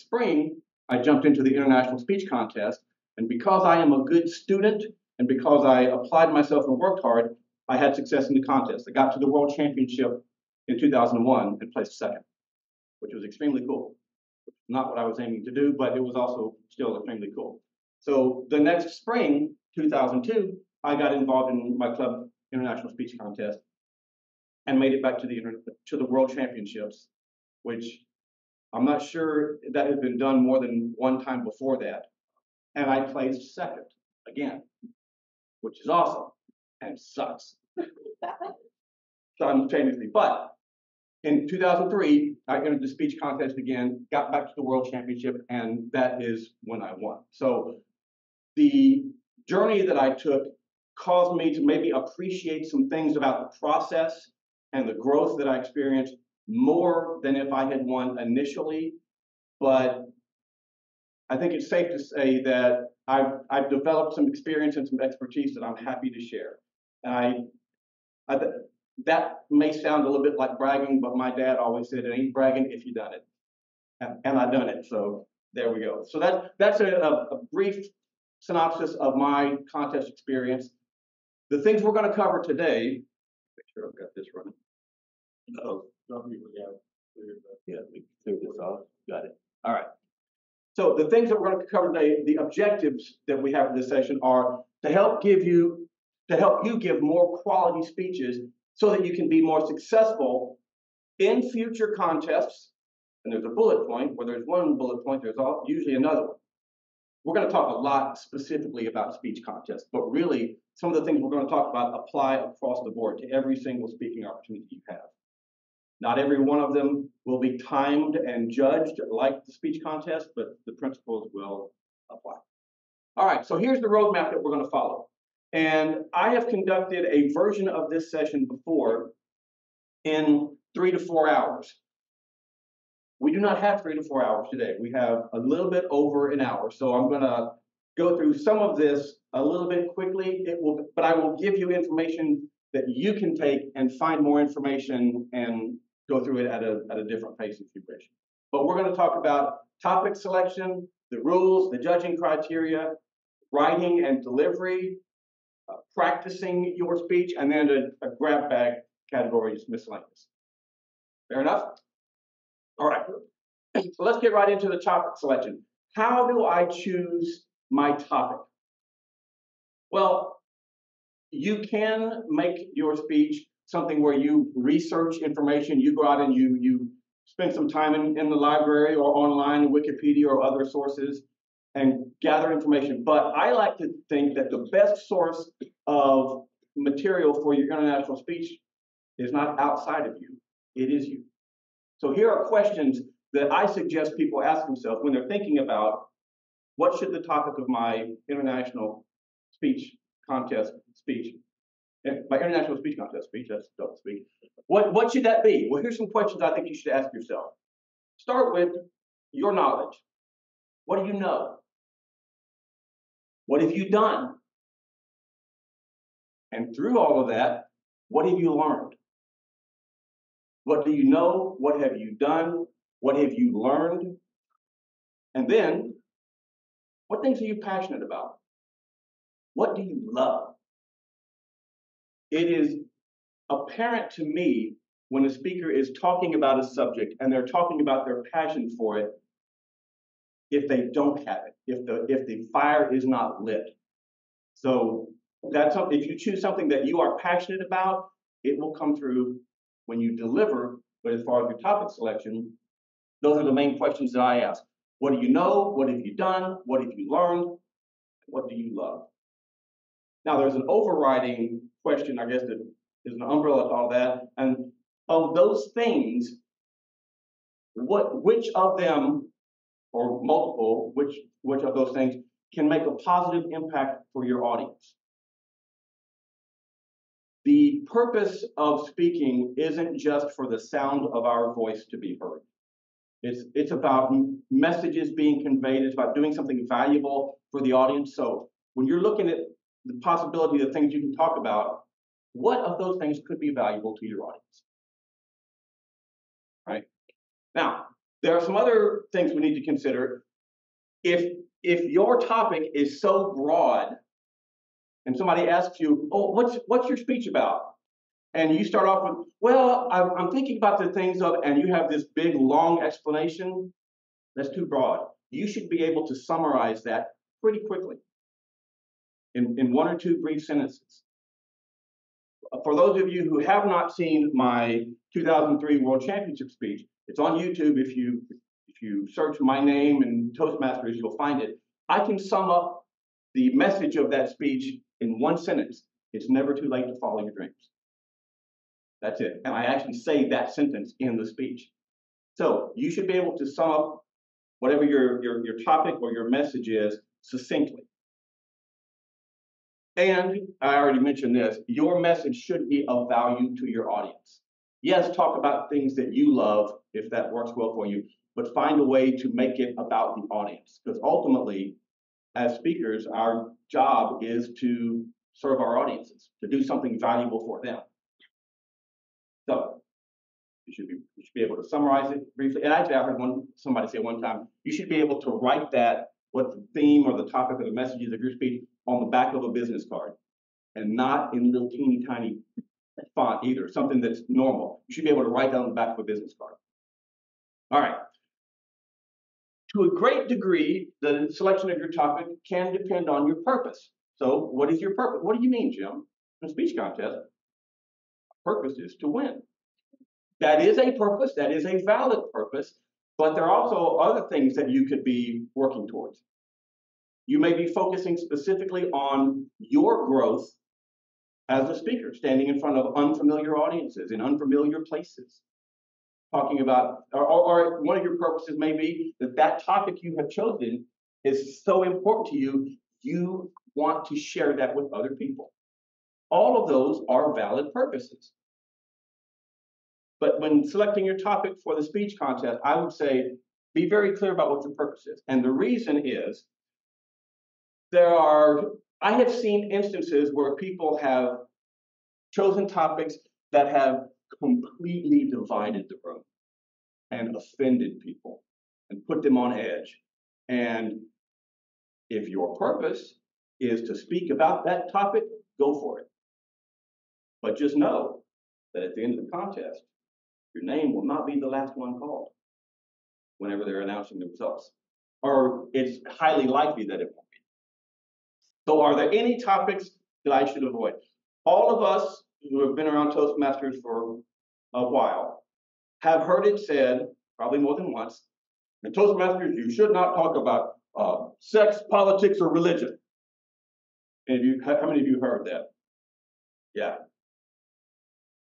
spring, I jumped into the International Speech Contest. And because I am a good student and because I applied myself and worked hard, I had success in the contest. I got to the World Championship in 2001 and placed second, which was extremely cool. Not what I was aiming to do, but it was also still extremely cool. So the next spring, 2002, I got involved in my club International Speech Contest and made it back to the World Championships, which I'm not sure that had been done more than one time before that. And I placed second again, which is awesome and sucks simultaneously. But in 2003, I entered the speech contest again, got back to the World Championship, and that is when I won. So the journey that I took caused me to maybe appreciate some things about the process and the growth that I experienced more than if I had won initially. But I think it's safe to say that I've developed some experience and some expertise that I'm happy to share. And that may sound a little bit like bragging, but my dad always said it ain't bragging if you done it. And I done it, so there we go. So that's a brief synopsis of my contest experience. The things we're going to cover today, make sure I've got this running. Yeah, let me clear this off. Got it. All right. So the things that we're going to cover today, the objectives that we have in this session are to help you give more quality speeches so that you can be more successful in future contests. And there's a bullet point. Where there's one bullet point, there's usually another one. We're going to talk a lot specifically about speech contests, but really some of the things we're going to talk about apply across the board to every single speaking opportunity you have. Not every one of them will be timed and judged like the speech contest, but the principles will apply. All right, so here's the roadmap that we're going to follow. And I have conducted a version of this session before in 3 to 4 hours. We do not have 3 to 4 hours today. We have a little bit over an hour. So I'm going to go through some of this a little bit quickly. But I will give you information that you can take and find more information and go through it at a different pace if you wish. But we're going to talk about topic selection, the rules, the judging criteria, writing and delivery, practicing your speech, and then a grab bag category is miscellaneous. Fair enough? All right. So let's get right into the topic selection. How do I choose my topic? Well, you can make your speech something where you research information, you go out and you spend some time in the library or online, Wikipedia or other sources, and gather information. But I like to think that the best source of material for your international speech is not outside of you, it is you. So here are questions that I suggest people ask themselves when they're thinking about what should the topic of my international speech contest speech, my international speech contest speech, that's double speak. What should that be? Well, here's some questions I think you should ask yourself. Start with your knowledge. What do you know? What have you done? And through all of that, what have you learned? What do you know? What have you done? What have you learned? And then, what things are you passionate about? What do you love? It is apparent to me when a speaker is talking about a subject and they're talking about their passion for it, if they don't have it, if the fire is not lit. So that's something, if you choose something that you are passionate about, it will come through when you deliver. But as far as your topic selection, those are the main questions that I ask. What do you know? What have you done? What have you learned? What do you love? Now, there's an overriding question, I guess, that is an umbrella to all that. And of those things, which of them, or multiple, which of those things can make a positive impact for your audience? The purpose of speaking isn't just for the sound of our voice to be heard. It's about messages being conveyed. It's about doing something valuable for the audience. So when you're looking at the possibility of things you can talk about, what of those things could be valuable to your audience? Right? Now, There are some other things we need to consider. If your topic is so broad, and somebody asks you, "Oh, what's your speech about?" and you start off with, "Well, I'm thinking about the things of," and you have this big long explanation, that's too broad. You should be able to summarize that pretty quickly in one or two brief sentences. For those of you who have not seen my 2003 World Championship speech, it's on YouTube. If you search my name and Toastmasters, you'll find it. I can sum up the message of that speech in one sentence. It's never too late to follow your dreams. That's it. And I actually say that sentence in the speech. So you should be able to sum up whatever your topic or your message is succinctly. And I already mentioned this, your message should be of value to your audience. Yes, talk about things that you love if that works well for you, but find a way to make it about the audience. Because ultimately, as speakers, our job is to serve our audiences, to do something valuable for them. So you should be able to summarize it briefly. And actually, I heard somebody say one time, you should be able to write that, what the theme or the topic or the messages of your speech on the back of a business card, and not in little teeny tiny font either, something that's normal. You should be able to write that on the back of a business card. All right. To a great degree, the selection of your topic can depend on your purpose. So what is your purpose? What do you mean, Jim? In a speech contest, purpose is to win. That is a purpose, that is a valid purpose, but there are also other things that you could be working towards. You may be focusing specifically on your growth as a speaker, standing in front of unfamiliar audiences in unfamiliar places. Talking about, or one of your purposes may be that topic you have chosen is so important to you, you want to share that with other people. All of those are valid purposes. But when selecting your topic for the speech contest, I would say be very clear about what your purpose is. And the reason is, I have seen instances where people have chosen topics that have completely divided the room and offended people and put them on edge. And if your purpose is to speak about that topic, go for it. But just know that at the end of the contest, your name will not be the last one called whenever they're announcing the results. Or it's highly likely that it won't be. So are there any topics that I should avoid? All of us who have been around Toastmasters for a while have heard it said, probably more than once, in Toastmasters, you should not talk about sex, politics, or religion. How many of you heard that? Yeah.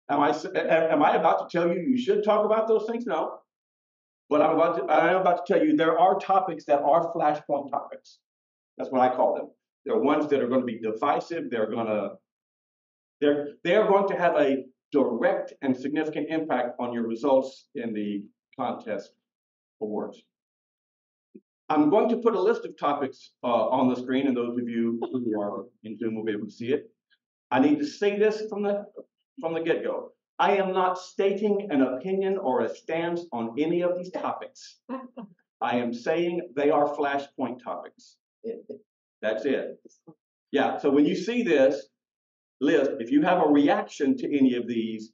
Am I about to tell you you should talk about those things? No. But I'm about to tell you there are topics that are flashpoint topics. That's what I call them. They're ones that are going to be divisive. They are going to have a direct and significant impact on your results in the contest awards. I'm going to put a list of topics on the screen, and those of you who are in Zoom will be able to see it. I need to say this from the get-go. I am not stating an opinion or a stance on any of these topics. I am saying they are flashpoint topics. That's it. Yeah, so when you see this list, if you have a reaction to any of these,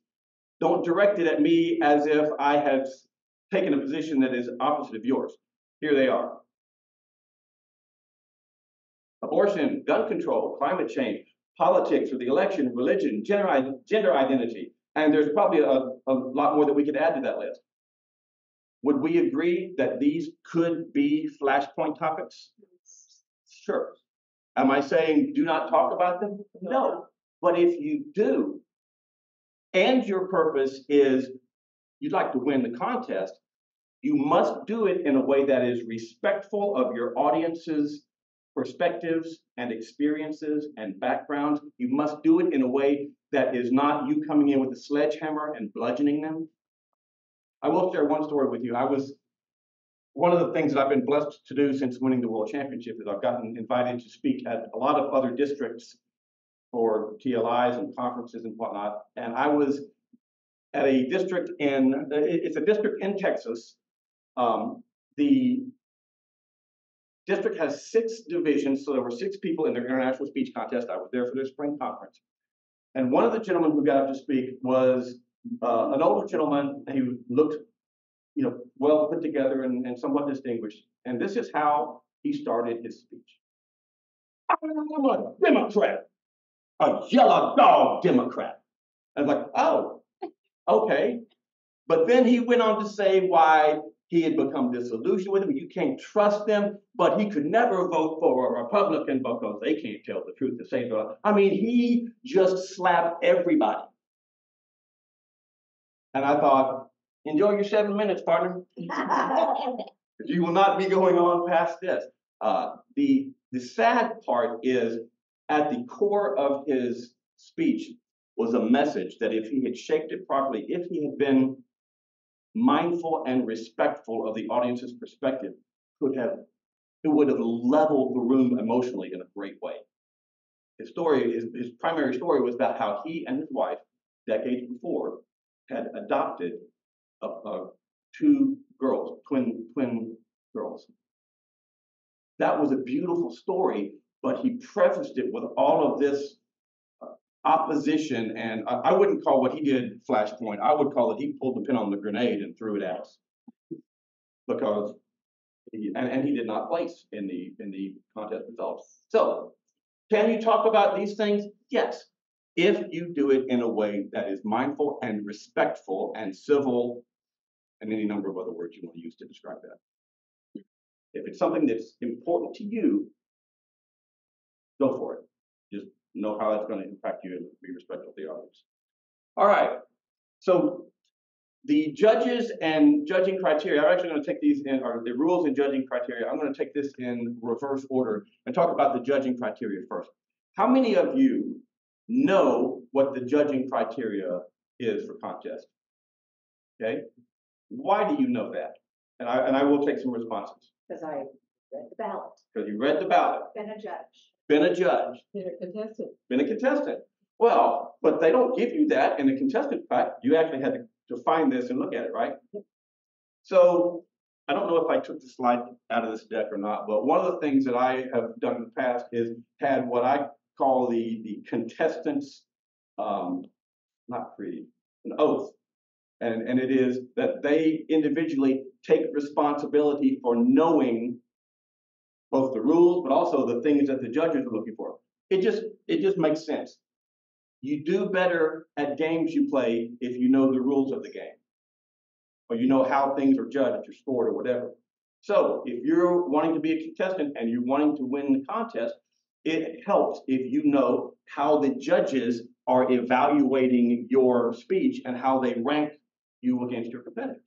don't direct it at me as if I have taken a position that is opposite of yours. Here they are. Abortion, gun control, climate change, politics or the election, religion, gender identity, and there's probably a lot more that we could add to that list. Would we agree that these could be flashpoint topics? Sure. Am I saying do not talk about them? No. But if you do, and your purpose is you'd like to win the contest, you must do it in a way that is respectful of your audience's perspectives and experiences and backgrounds. You must do it in a way that is not you coming in with a sledgehammer and bludgeoning them. I will share one story with you. One of the things that I've been blessed to do since winning the World Championship is I've gotten invited to speak at a lot of other districts for TLIs and conferences and whatnot. And I was at a district it's a district in Texas The district has 6 divisions, so there were 6 people in their international speech contest. I was there for their spring conference. And one of the gentlemen who got up to speak was an older gentleman. He looked, well put together and somewhat distinguished. And this is how he started his speech. I'm a Democrat, a yellow dog Democrat. I was like, oh, okay. But then he went on to say why he had become disillusioned with him. You can't trust them, but he could never vote for a Republican because they can't tell the truth to say the. I mean, he just slapped everybody. And I thought, enjoy your 7 minutes, partner. You will not be going on past this. The sad part is at the core of his speech was a message that if he had shaped it properly, if he had been mindful and respectful of the audience's perspective, it would have leveled the room emotionally in a great way. His primary story was about how he and his wife, decades before, had adopted 2 girls, twin girls. That was a beautiful story, but he prefaced it with all of this opposition, and I wouldn't call what he did flashpoint. I would call it he pulled the pin on the grenade and threw it at us, because he did not place in the contest results. So, can you talk about these things? Yes, if you do it in a way that is mindful and respectful and civil, and any number of other words you want to use to describe that. If it's something that's important to you, go for it. Just know how that's going to impact you and be respectful of the audience. All right. So the judges and judging criteria, I'm actually going to take these in, or the rules and judging criteria. I'm going to take this in reverse order and talk about the judging criteria first. How many of you know what the judging criteria is for contest? Okay. Why do you know that? And I will take some responses. Because I read the ballot. Because you read the ballot. Been a judge. Been a judge. Been a contestant. Been a contestant. Well, but they don't give you that in the contestant pack. You actually had to find this and look at it, right? Yep. So I don't know if I took the slide out of this deck or not, but one of the things that I have done in the past is had what I call the contestants, not creed, an oath. And it is that they individually take responsibility for knowing both the rules, but also the things that the judges are looking for. It just makes sense. You do better at games you play if you know the rules of the game, or you know how things are judged or scored or whatever. So if you're wanting to be a contestant and you're wanting to win the contest, it helps if you know how the judges are evaluating your speech and how they rank you against your competitors.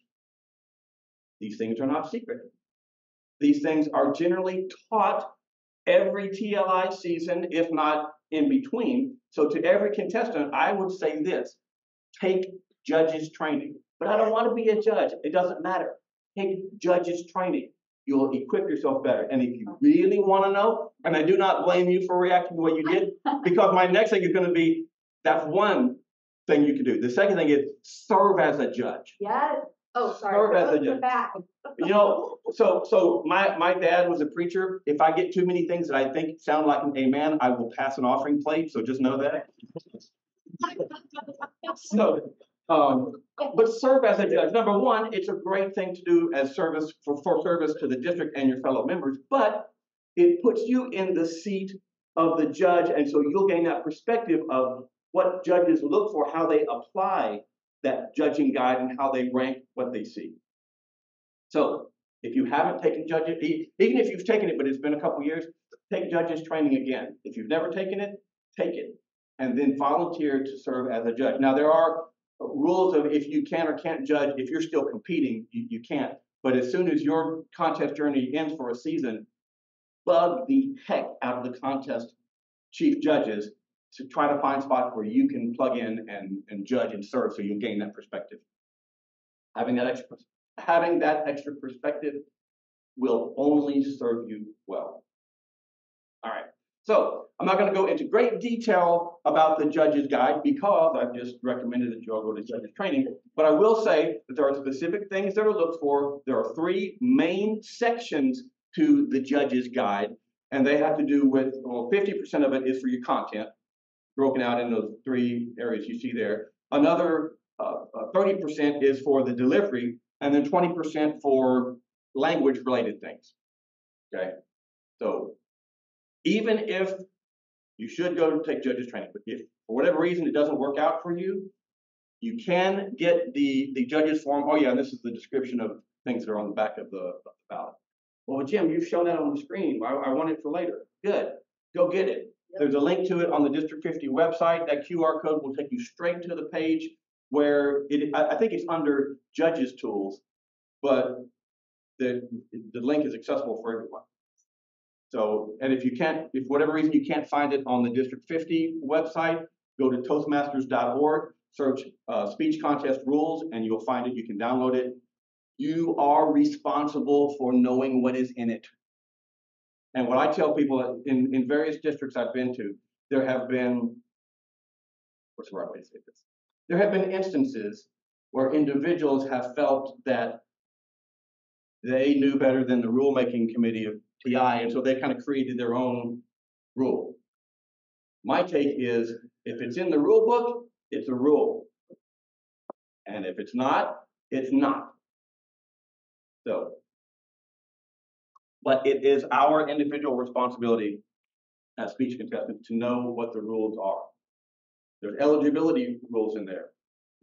These things are not secret. These things are generally taught every TLI season, if not in between. So to every contestant, I would say this: take judges training. But I don't want to be a judge. It doesn't matter. Take judges training. You'll equip yourself better. And if you really want to know, and I do not blame you for reacting the way you did, because my next thing is going to be, that's one thing you can do. The second thing is serve as a judge. Yes. Oh, sorry. Serve as a judge. So my dad was a preacher. If I get too many things that I think sound like an amen, I will pass an offering plate. So just know that. So, but serve as a judge. Number one, it's a great thing to do as service for service to the district and your fellow members, but it puts you in the seat of the judge, and so you'll gain that perspective of what judges look for, how they apply that judging guide, and how they rank what they see. So if you haven't taken judges, even if you've taken it, but it's been a couple years, take judges training again. If you've never taken it, take it, and then volunteer to serve as a judge. Now, there are rules of if you can or can't judge. If you're still competing, you can't. But as soon as your contest journey ends for a season, bug the heck out of the contest chief judges to try to find spots where you can plug in and judge and serve, so you'll gain that perspective. Having that extra perspective will only serve you well. All right. So I'm not going to go into great detail about the judge's guide because I've just recommended that you all go to judge's training. But I will say that there are specific things that are looked for. There are 3 main sections to the judge's guide, and they have to do with, well, 50% of it is for your content, broken out in those 3 areas you see there. Another 30% is for the delivery, and then 20% for language-related things. Okay, so even if you should go to take judge's training, but if for whatever reason it doesn't work out for you, you can get the judge's form. Oh yeah, and this is the description of things that are on the back of the ballot. Well, Jim, you've shown that on the screen. I want it for later. Good, go get it. There's a link to it on the District 50 website. That QR code will take you straight to the page where I think it's under Judges Tools, but the link is accessible for everyone. So, and if for whatever reason you can't find it on the District 50 website, go to Toastmasters.org, search speech contest rules, and you'll find it. You can download it. You are responsible for knowing what is in it. And what I tell people in various districts I've been to, there have been, what's the right way to say this? There have been instances where individuals have felt that they knew better than the rulemaking committee of TI, and so they kind of created their own rule. My take is, if it's in the rule book, it's a rule. And if it's not, it's not. So, but it is our individual responsibility as speech contestants to know what the rules are. There's eligibility rules in there.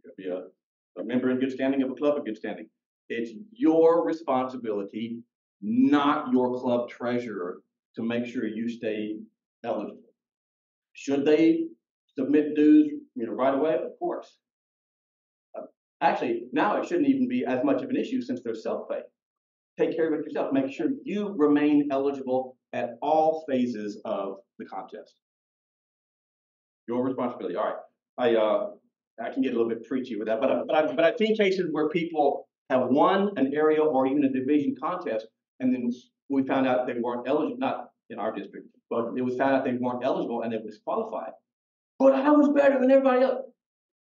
You have to be a member in good standing of a club in good standing. It's your responsibility, not your club treasurer, to make sure you stay eligible. Should they submit dues, right away? Of course. Actually, now it shouldn't even be as much of an issue since they're self-pay. Take care of it yourself. Make sure you remain eligible at all phases of the contest. Your responsibility. All right. I can get a little bit preachy with that, but I've seen cases where people have won an area or even a division contest, and then we found out they weren't eligible. Not in our district, but it was found out they weren't eligible and they were disqualified. But I was better than everybody else.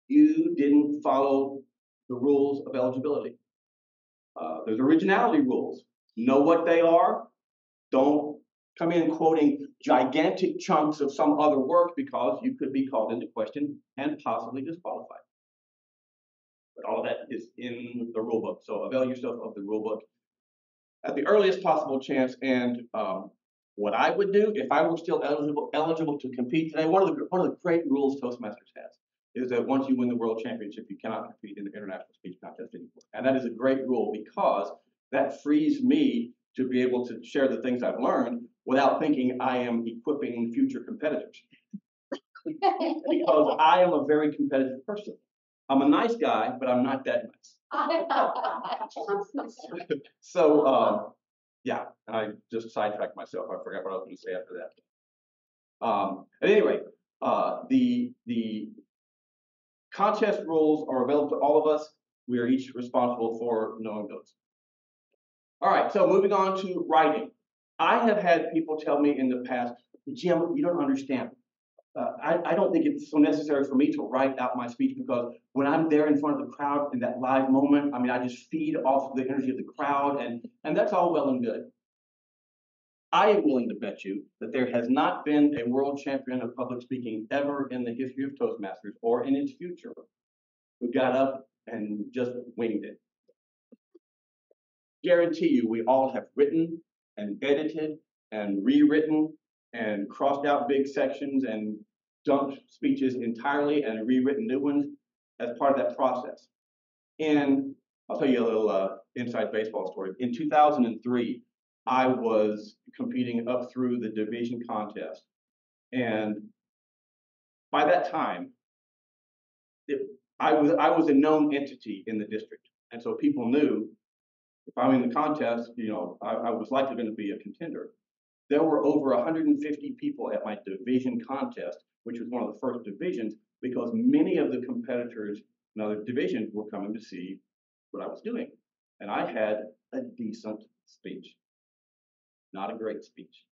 You didn't follow the rules of eligibility. There's originality rules. Know what they are. Don't come in quoting gigantic chunks of some other work because you could be called into question and possibly disqualified. But all of that is in the rule book. So avail yourself of the rule book at the earliest possible chance. And what I would do if I were still eligible to compete today, one of the great rules Toastmasters has is that once you win the world championship, you cannot compete in the international speech contest anymore. And that is a great rule because that frees me to be able to share the things I've learned without thinking I am equipping future competitors. Because I am a very competitive person. I'm a nice guy, but I'm not that nice. So, yeah, I just sidetracked myself. I forgot what I was going to say after that. At any rate, the contest rules are available to all of us. We are each responsible for knowing those. All right, so moving on to writing. I have had people tell me in the past, Jim, you don't understand. I don't think it's so necessary for me to write out my speech because when I'm there in front of the crowd in that live moment, I just feed off the energy of the crowd, and that's all well and good. I am willing to bet you that there has not been a world champion of public speaking ever in the history of Toastmasters or in its future who got up and just winged it. Guarantee you, we all have written and edited and rewritten and crossed out big sections and dumped speeches entirely and rewritten new ones as part of that process. And I'll tell you a little inside baseball story. In 2003, I was competing up through the division contest. And by that time, I was a known entity in the district. And so people knew if I'm in the contest, I was likely going to be a contender. There were over 150 people at my division contest, which was one of the first divisions, because many of the competitors in other divisions were coming to see what I was doing. And I had a decent speech, not a great speech.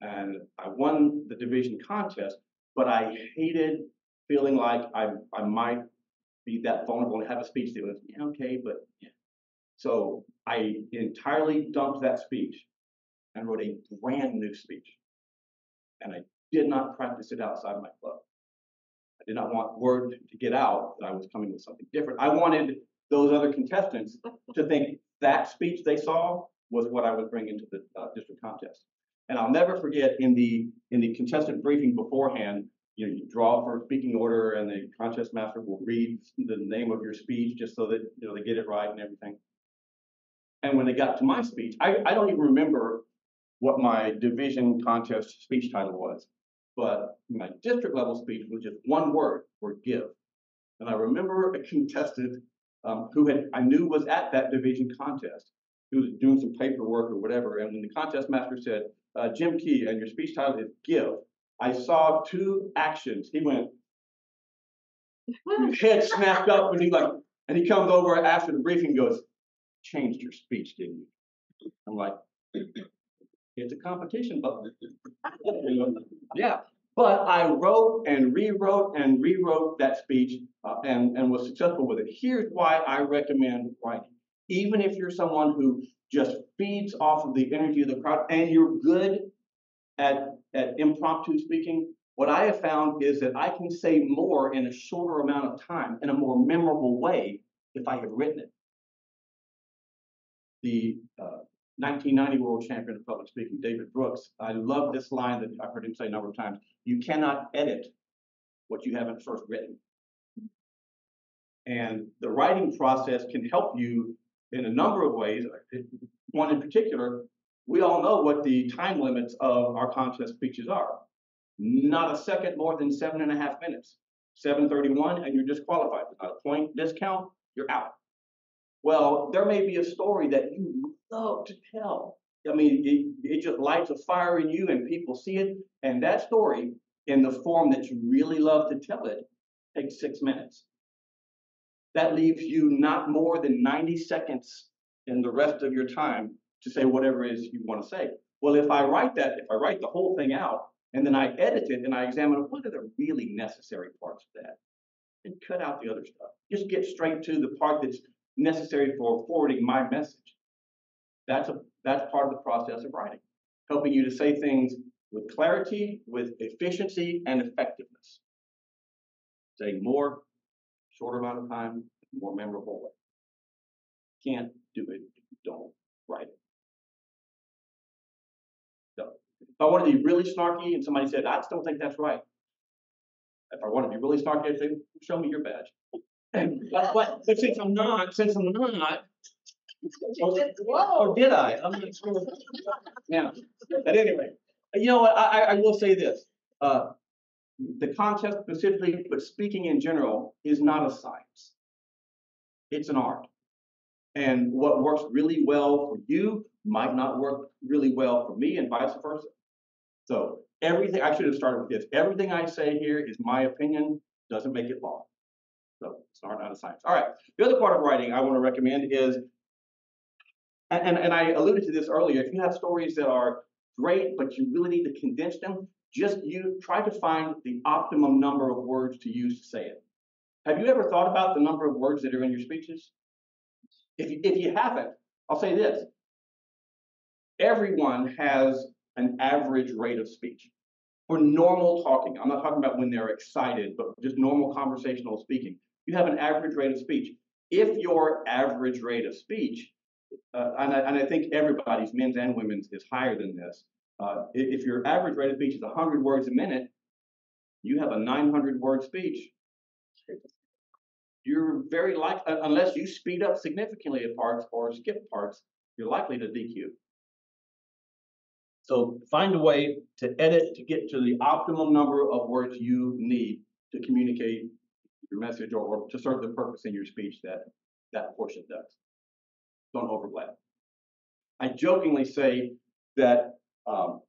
and I won the division contest, but I hated feeling like I might be that vulnerable and have a speech that was, yeah, okay, but yeah. So I entirely dumped that speech and wrote a brand new speech. And I did not practice it outside my club. I did not want word to get out that I was coming with something different. I wanted those other contestants to think that speech they saw was what I was bringing to the district contest. And I'll never forget in the contestant briefing beforehand, you draw for speaking order, and the contest master will read the name of your speech just so that they get it right and everything. And when they got to my speech, I don't even remember what my division contest speech title was, but my district level speech was just one word, give. And I remember a contestant who I knew was at that division contest, who was doing some paperwork or whatever. And when the contest master said, Jim Key, and your speech title is give, I saw two actions. He went, his head snapped up, and he comes over after the briefing and goes, changed your speech, didn't you? I'm like, it's a competition, but yeah. But I wrote and rewrote that speech and was successful with it. Here's why I recommend writing. Even if you're someone who just feeds off of the energy of the crowd and you're good at impromptu speaking, what I have found is that I can say more in a shorter amount of time in a more memorable way if I have written it. The 1990 world champion of public speaking, David Brooks, I love this line that I've heard him say a number of times. You cannot edit what you haven't first written. And the writing process can help you in a number of ways. One in particular, we all know what the time limits of our contest speeches are. Not a second more than 7.5 minutes. 7:31 and you're disqualified. Without a point discount, you're out. Well, there may be a story that you love to tell. I mean, it just lights a fire in you and people see it. And that story, in the form that you really love to tell it, takes 6 minutes. That leaves you not more than 90 seconds in the rest of your time to say whatever it is you want to say. Well, if I write the whole thing out and then I edit it and I examine what are the really necessary parts of that and cut out the other stuff. Just get straight to the part that's necessary for forwarding my message. That's part of the process of writing, helping you to say things with clarity, with efficiency, and effectiveness. Saying more, shorter amount of time, more memorable way. Can't do it if you don't write it. So, if I want to be really snarky and somebody said, I just don't think that's right. If I want to be really snarky, I'd say, show me your badge. But since I'm not, or did I? I'm not sure. Yeah. But anyway, you know what? I will say this. The contest specifically, but speaking in general, is not a science. It's an art. And what works really well for you might not work really well for me, and vice versa. So everything, I should have started with this. Everything I say here is my opinion, doesn't make it law. So it's not a science. All right. The other part of writing I want to recommend is, and I alluded to this earlier, if you have stories that are great, but you really need to condense them, you try to find the optimum number of words to use to say it. Have you ever thought about the number of words that are in your speeches? If you haven't, I'll say this. Everyone has an average rate of speech. For normal talking, I'm not talking about when they're excited, but just normal conversational speaking, you have an average rate of speech. If your average rate of speech, and I think everybody's, men's and women's, is higher than this, if your average rate of speech is 100 words a minute, you have a 900-word speech. You're very likely, unless you speed up significantly at parts or skip parts, you're likely to DQ. So find a way to edit to get to the optimum number of words you need to communicate your message or to serve the purpose in your speech that portion does. Don't overlap. I jokingly say that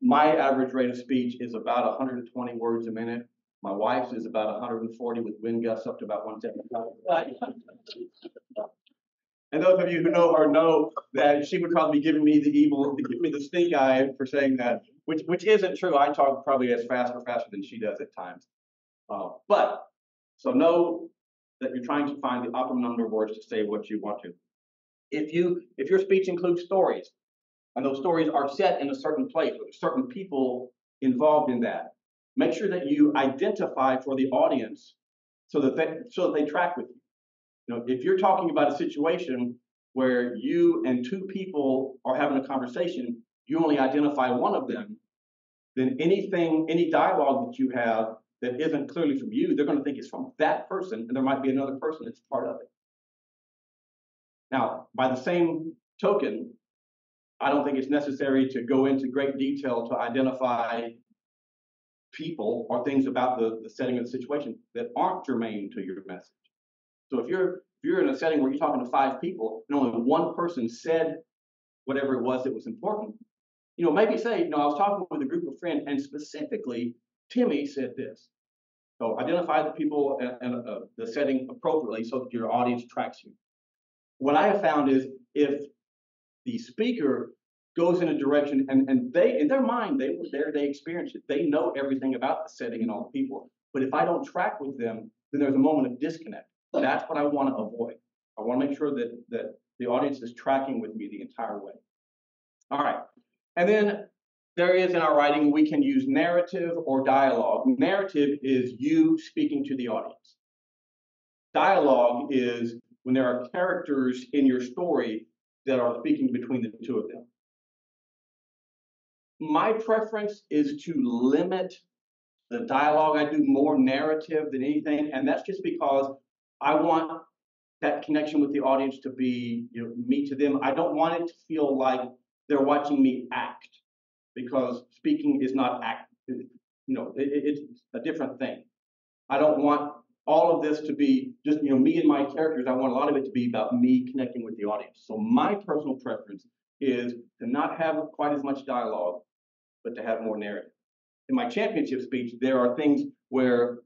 my average rate of speech is about 120 words a minute. My wife's is about 140 with wind gusts up to about 175. And those of you who know her know that she would probably be giving me the stink eye for saying that. which isn't true. I talk probably as fast or faster than she does at times. So know that you're trying to find the optimum number of words to say what you want to. If your speech includes stories, and those stories are set in a certain place with certain people involved in that, make sure that you identify for the audience so that they track with you. If you're talking about a situation where you and two people are having a conversation, you only identify one of them, then any dialogue that you have that isn't clearly from you, they're going to think it's from that person, and there might be another person that's part of it. Now, by the same token, I don't think it's necessary to go into great detail to identify people or things about the setting of the situation that aren't germane to your message. So if you're in a setting where you're talking to 5 people and only one person said whatever it was that was important, maybe say, I was talking with a group of friends and specifically Timmy said this. So identify the people and the setting appropriately so that your audience tracks you. What I have found is if the speaker goes in a direction and they, in their mind, they were there, they experienced it. They know everything about the setting and all the people. But if I don't track with them, then there's a moment of disconnect. That's what I want to avoid. I want to make sure that the audience is tracking with me the entire way. All right. And then there is in our writing, we can use narrative or dialogue. Narrative is you speaking to the audience. Dialogue is when there are characters in your story that are speaking between the two of them. My preference is to limit the dialogue. I do more narrative than anything, and that's just because I want that connection with the audience to be me to them. I don't want it to feel like they're watching me act, because speaking is not act. It's a different thing. I don't want all of this to be just me and my characters. I want a lot of it to be about me connecting with the audience. So my personal preference is to not have quite as much dialogue, but to have more narrative. In my championship speech, there are things where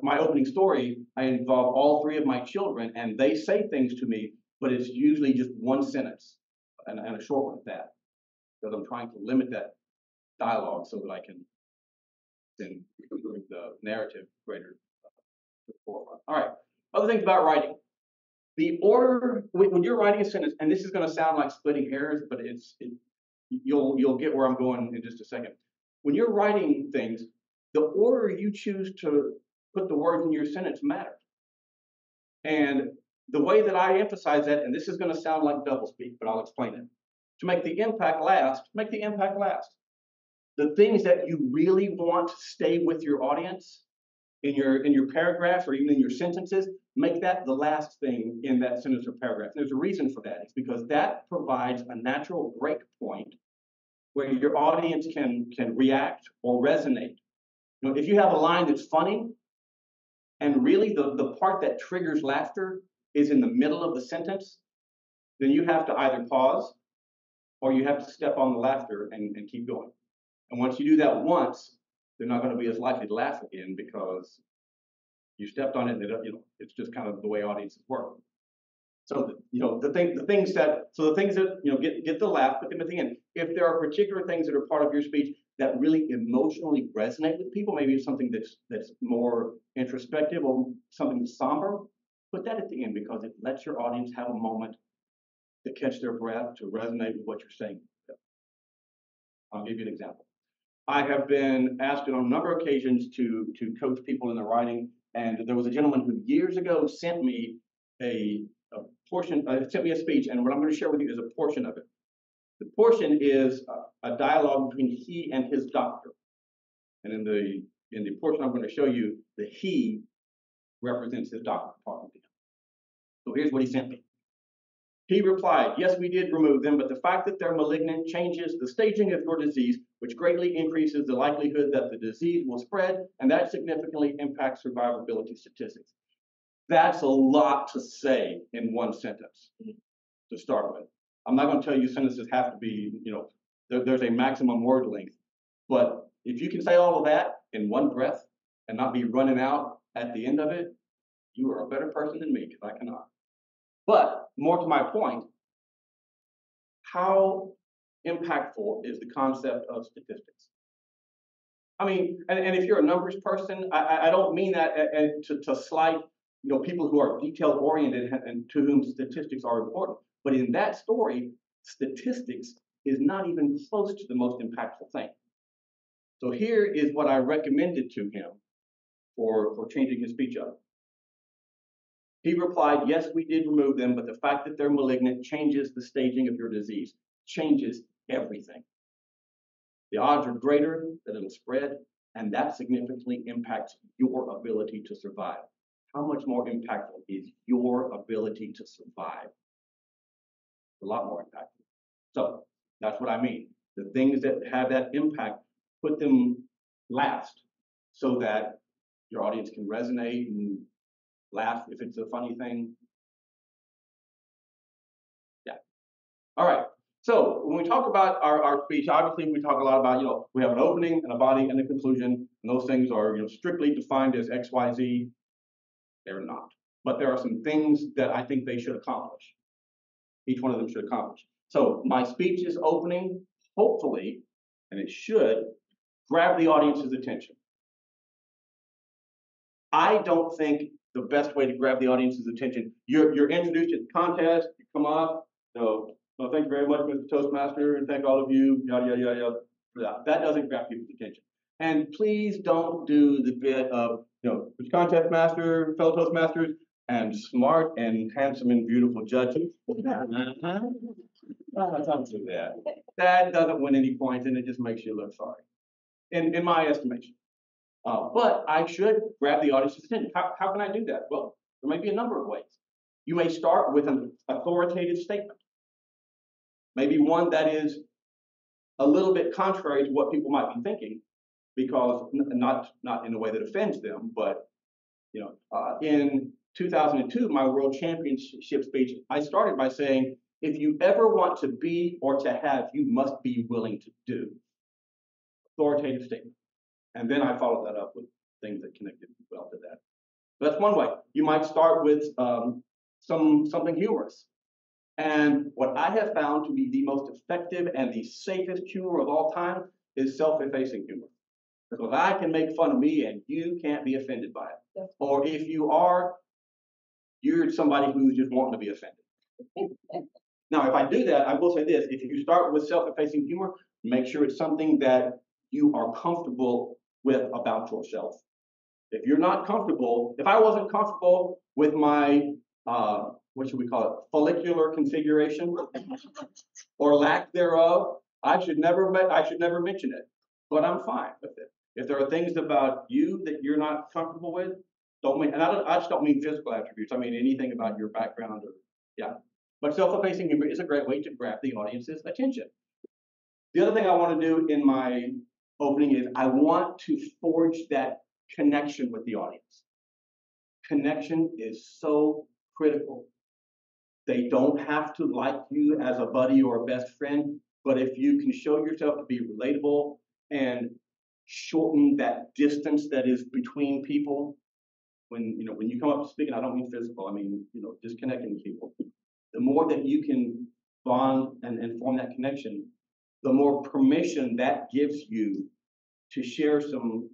my opening story, I involve all 3 of my children, and they say things to me, but it's usually just one sentence and a short one at that, because I'm trying to limit that dialogue so that I can then bring the narrative greater to the forefront. All right, other things about writing. The order, when you're writing a sentence, and this is going to sound like splitting hairs, but you'll get where I'm going in just a second. When you're writing things, the order you choose to put the words in your sentence matters. And the way that I emphasize that, and this is going to sound like doublespeak, but I'll explain it. To make the impact last, make the impact last. The things that you really want to stay with your audience in your paragraphs or even in your sentences, make that the last thing in that sentence or paragraph. There's a reason for that. It's because that provides a natural break point where your audience can react or resonate. If you have a line that's funny, and really the part that triggers laughter is in the middle of the sentence, then you have to either pause or you have to step on the laughter and keep going. And once you do that once, they're not going to be as likely to laugh again because you stepped on it, and it's just kind of the way audiences work. So the things that get the laugh, put them at the end. If there are particular things that are part of your speech that really emotionally resonate with people, maybe it's something that's more introspective or something that's somber, put that at the end, because it lets your audience have a moment to catch their breath, to resonate with what you're saying. I'll give you an example. I have been asked on a number of occasions to coach people in their writing, and there was a gentleman who years ago sent me a speech, and what I'm going to share with you is a portion of it. The portion is a dialogue between he and his doctor, and in the portion I'm going to show you, the he represents his doctor talking to him. So here's what he sent me. He replied, "Yes, we did remove them, but the fact that they're malignant changes the staging of your disease, which greatly increases the likelihood that the disease will spread, and that significantly impacts survivability statistics." That's a lot to say in one sentence to start with. I'm not going to tell you sentences have to be, there's a maximum word length. But if you can say all of that in one breath and not be running out at the end of it, you are a better person than me, because I cannot. But more to my point, how impactful is the concept of statistics. I mean, and if you're a numbers person, I don't mean that to slight, people who are detail oriented and to whom statistics are important. But in that story, statistics is not even close to the most impactful thing. So here is what I recommended to him for changing his speech up. He replied, yes, we did remove them, but the fact that they're malignant changes the staging of your disease, changes everything. The odds are greater that it'll spread, and that significantly impacts your ability to survive. How much more impactful is your ability to survive? A lot more impactful. So that's what I mean. The things that have that impact, put them last so that your audience can resonate and laugh if it's a funny thing. Yeah. All right. So when we talk about our speech, obviously we talk a lot about, we have an opening and a body and a conclusion, and those things are, strictly defined as X, Y, Z. They're not. But there are some things that I think they should accomplish. Each one of them should accomplish. So my speech is opening, hopefully, and it should grab the audience's attention. I don't think the best way to grab the audience's attention, you're introduced to the contest, you come up, well, thank you very much, Mr. Toastmaster, and thank all of you, yada, yada, yada, yada. That doesn't grab people's attention. And please don't do the bit of, Mr. Contest Master, fellow Toastmasters, and smart and handsome and beautiful judges. Don't do that. That doesn't win any points, and it just makes you look sorry, in my estimation. But I should grab the audience's attention. How can I do that? Well, there may be a number of ways. You may start with an authoritative statement. Maybe one that is a little bit contrary to what people might be thinking, because not in a way that offends them, but in 2002, my world championship speech, I started by saying, if you ever want to be or to have, you must be willing to do. Authoritative statement. And then I followed that up with things that connected well to that. That's one way. You might start with something humorous. And what I have found to be the most effective and the safest humor of all time is self-effacing humor. Because I can make fun of me and you can't be offended by it. Yes. Or if you are, you're somebody who's just wanting to be offended. Now, if I do that, I will say this. If you start with self-effacing humor, make sure it's something that you are comfortable with about yourself. If you're not comfortable, if I wasn't comfortable with my, what should we call it, follicular configuration or lack thereof, I should never mention it, but I'm fine with it. If there are things about you that you're not comfortable with, don't mention, and I just don't mean physical attributes, I mean anything about your background or, yeah. But self-effacing humor is a great way to grab the audience's attention. The other thing I want to do in my opening is I want to forge that connection with the audience. Connection is so critical. They don't have to like you as a buddy or a best friend, but if you can show yourself to be relatable and shorten that distance that is between people, when you come up to speak, and I don't mean physical, I mean just connecting with people. The more that you can bond and form that connection, the more permission that gives you to share some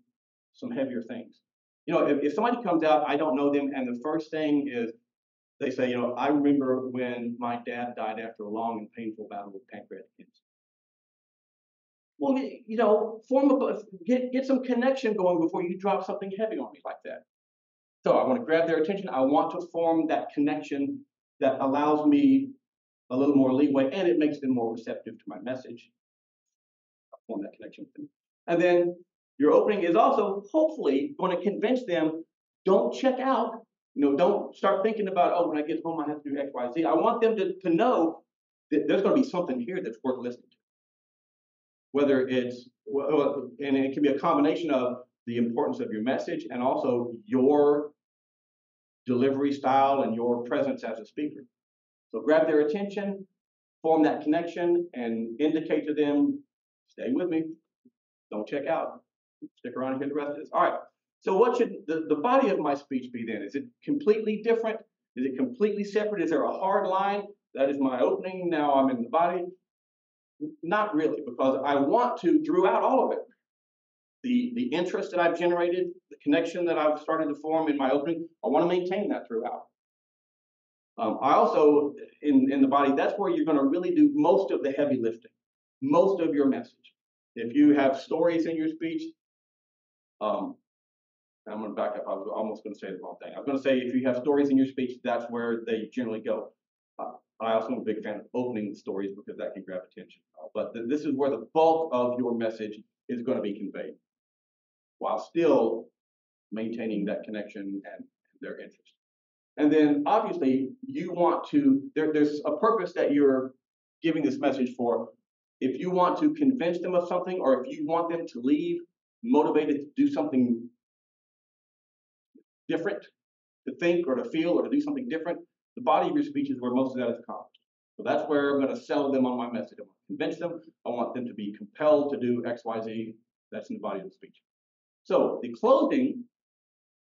heavier things. If somebody comes out, I don't know them, and the first thing is they say, I remember when my dad died after a long and painful battle with pancreatic cancer. Well, get some connection going before you drop something heavy on me like that. So I want to grab their attention. I want to form that connection that allows me a little more leeway, and it makes them more receptive to my message. I form that connection with them. And then your opening is also hopefully going to convince them, don't check out. Don't start thinking about, oh, when I get home, I have to do X, Y, Z. I want them to know that there's going to be something here that's worth listening to. Whether it's, and it can be a combination of the importance of your message and also your delivery style and your presence as a speaker. So grab their attention, form that connection, and indicate to them, stay with me, don't check out, stick around and hear the rest of this. All right, so what should the body of my speech be then? Is it completely different? Is it completely separate? Is there a hard line? That is my opening, now I'm in the body. Not really, because I want to, throughout all of it, the interest that I've generated, the connection that I've started to form in my opening, I want to maintain that throughout. I also, in the body, that's where you're going to really do most of the heavy lifting, most of your message. If you have stories in your speech, I'm going to back up. I was almost going to say the wrong thing. I was going to say if you have stories in your speech, that's where they generally go. I also am a big fan of opening the stories because that can grab attention. But this is where the bulk of your message is going to be conveyed, while still maintaining that connection and their interest. And then obviously you want to, there's a purpose that you're giving this message for. If you want to convince them of something, or if you want them to leave motivated to do something different, to think or to feel or to do something different, the body of your speech is where most of that is accomplished. So that's where I'm going to sell them on my message. I want to convince them. I want them to be compelled to do X, Y, Z. That's in the body of the speech. So the closing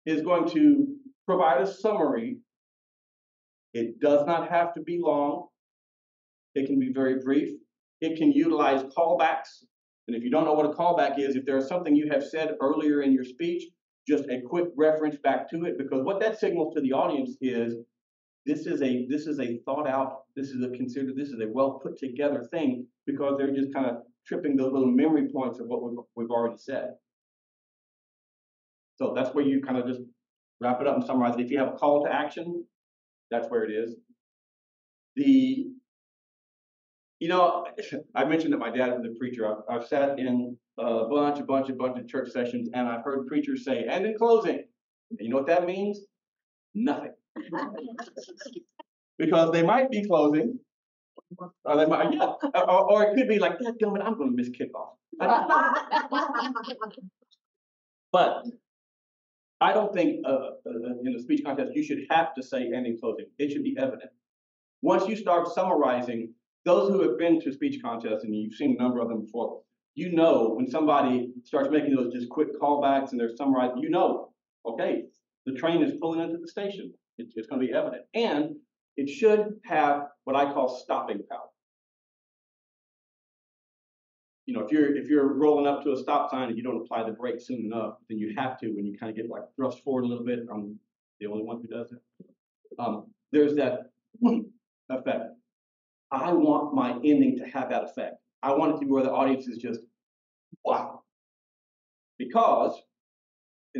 is going to provide a summary. It does not have to be long. It can be very brief. It can utilize callbacks. And if you don't know what a callback is, if there's something you have said earlier in your speech, just a quick reference back to it, because what that signals to the audience is this is a thought out, this is a well put together thing, because they're just kind of tripping those little memory points of what we've already said. So that's where you kind of just wrap it up and summarize it. If you have a call to action, that's where it is. I mentioned that my dad was a preacher. I've sat in a bunch of church sessions, and I've heard preachers say, and in closing. And you know what that means? Nothing. Because they might be closing, or they might, or it could be like, dadgummit, I'm going to miss kickoff. But I don't think in a speech contest you should have to say and in closing. It should be evident. Once you start summarizing, those who have been to speech contests, and you've seen a number of them before, you know when somebody starts making those just quick callbacks and they're summarizing, you know, okay, the train is pulling into the station. It's going to be evident. And it should have what I call stopping power. You know, if you're rolling up to a stop sign and you don't apply the brake soon enough, then you have to when you kind of get like thrust forward a little bit. I'm the only one who does it. There's that effect. I want my ending to have that effect. I want it to be where the audience is just, wow. Because,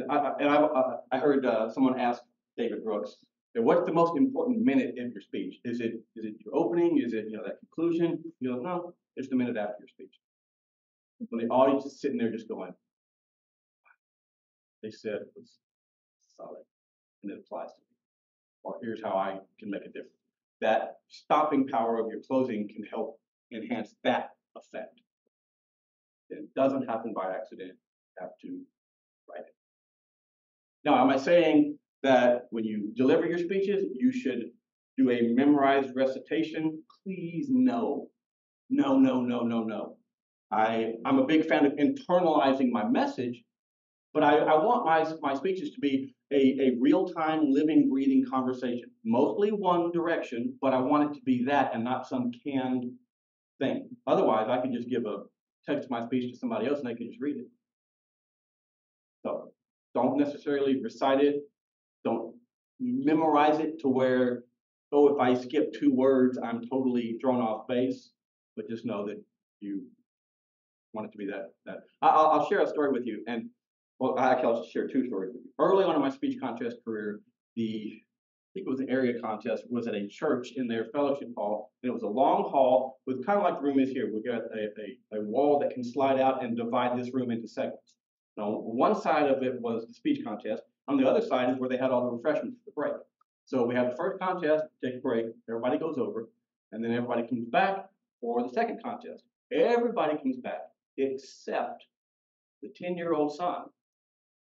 I heard someone ask David Brooks, what's the most important minute in your speech? Is it your opening? Is it that conclusion? He goes, no, it's the minute after your speech. When the audience is sitting there just going, they said it was solid, and it applies to me. Or here's how I can make a difference. That stopping power of your closing can help enhance that effect. It doesn't happen by accident. You have to write it. Now, am I saying that when you deliver your speeches, you should do a memorized recitation? Please, no. No, no, no, no, no. I'm a big fan of internalizing my message, but I want my speeches to be a real-time, living, breathing conversation. Mostly one direction, but I want it to be that and not some canned thing. Otherwise, I can just give a text my speech to somebody else and they can just read it. So don't necessarily recite it. Don't memorize it to where, if I skip 2 words, I'm totally thrown off base. But just know that you want it to be that. I'll share a story with you. And well, actually, I'll just share 2 stories with you. Early on in my speech contest career, I think it was an area contest, was at a church in their fellowship hall. And it was a long hall with kind of like the room is here. We got a wall that can slide out and divide this room into segments. Now, one side of it was the speech contest. On the other side is where they had all the refreshments for the break. So we have the first contest, take a break, everybody goes over, and then everybody comes back for the second contest. Everybody comes back except the 10-year-old son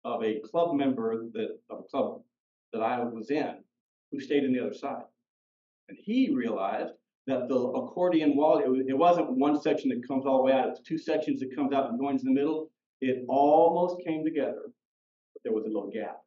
of a club member of a club that I was in, who stayed on the other side. And he realized that the accordion wall, it wasn't one section that comes all the way out, it's 2 sections that comes out and joins in the middle. It almost came together, but there was a little gap.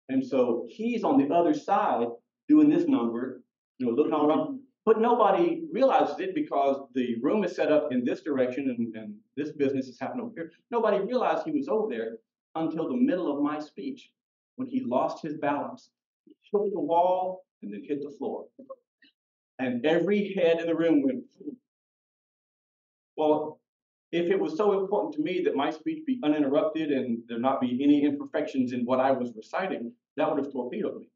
And so he's on the other side doing this number, looking all around. But nobody realizes it because the room is set up in this direction and this business is happening over here. Nobody realized he was over there until the middle of my speech when he lost his balance. He hit the wall and then hit the floor. And every head in the room went, well, if it was so important to me that my speech be uninterrupted and there not be any imperfections in what I was reciting, that would have torpedoed me.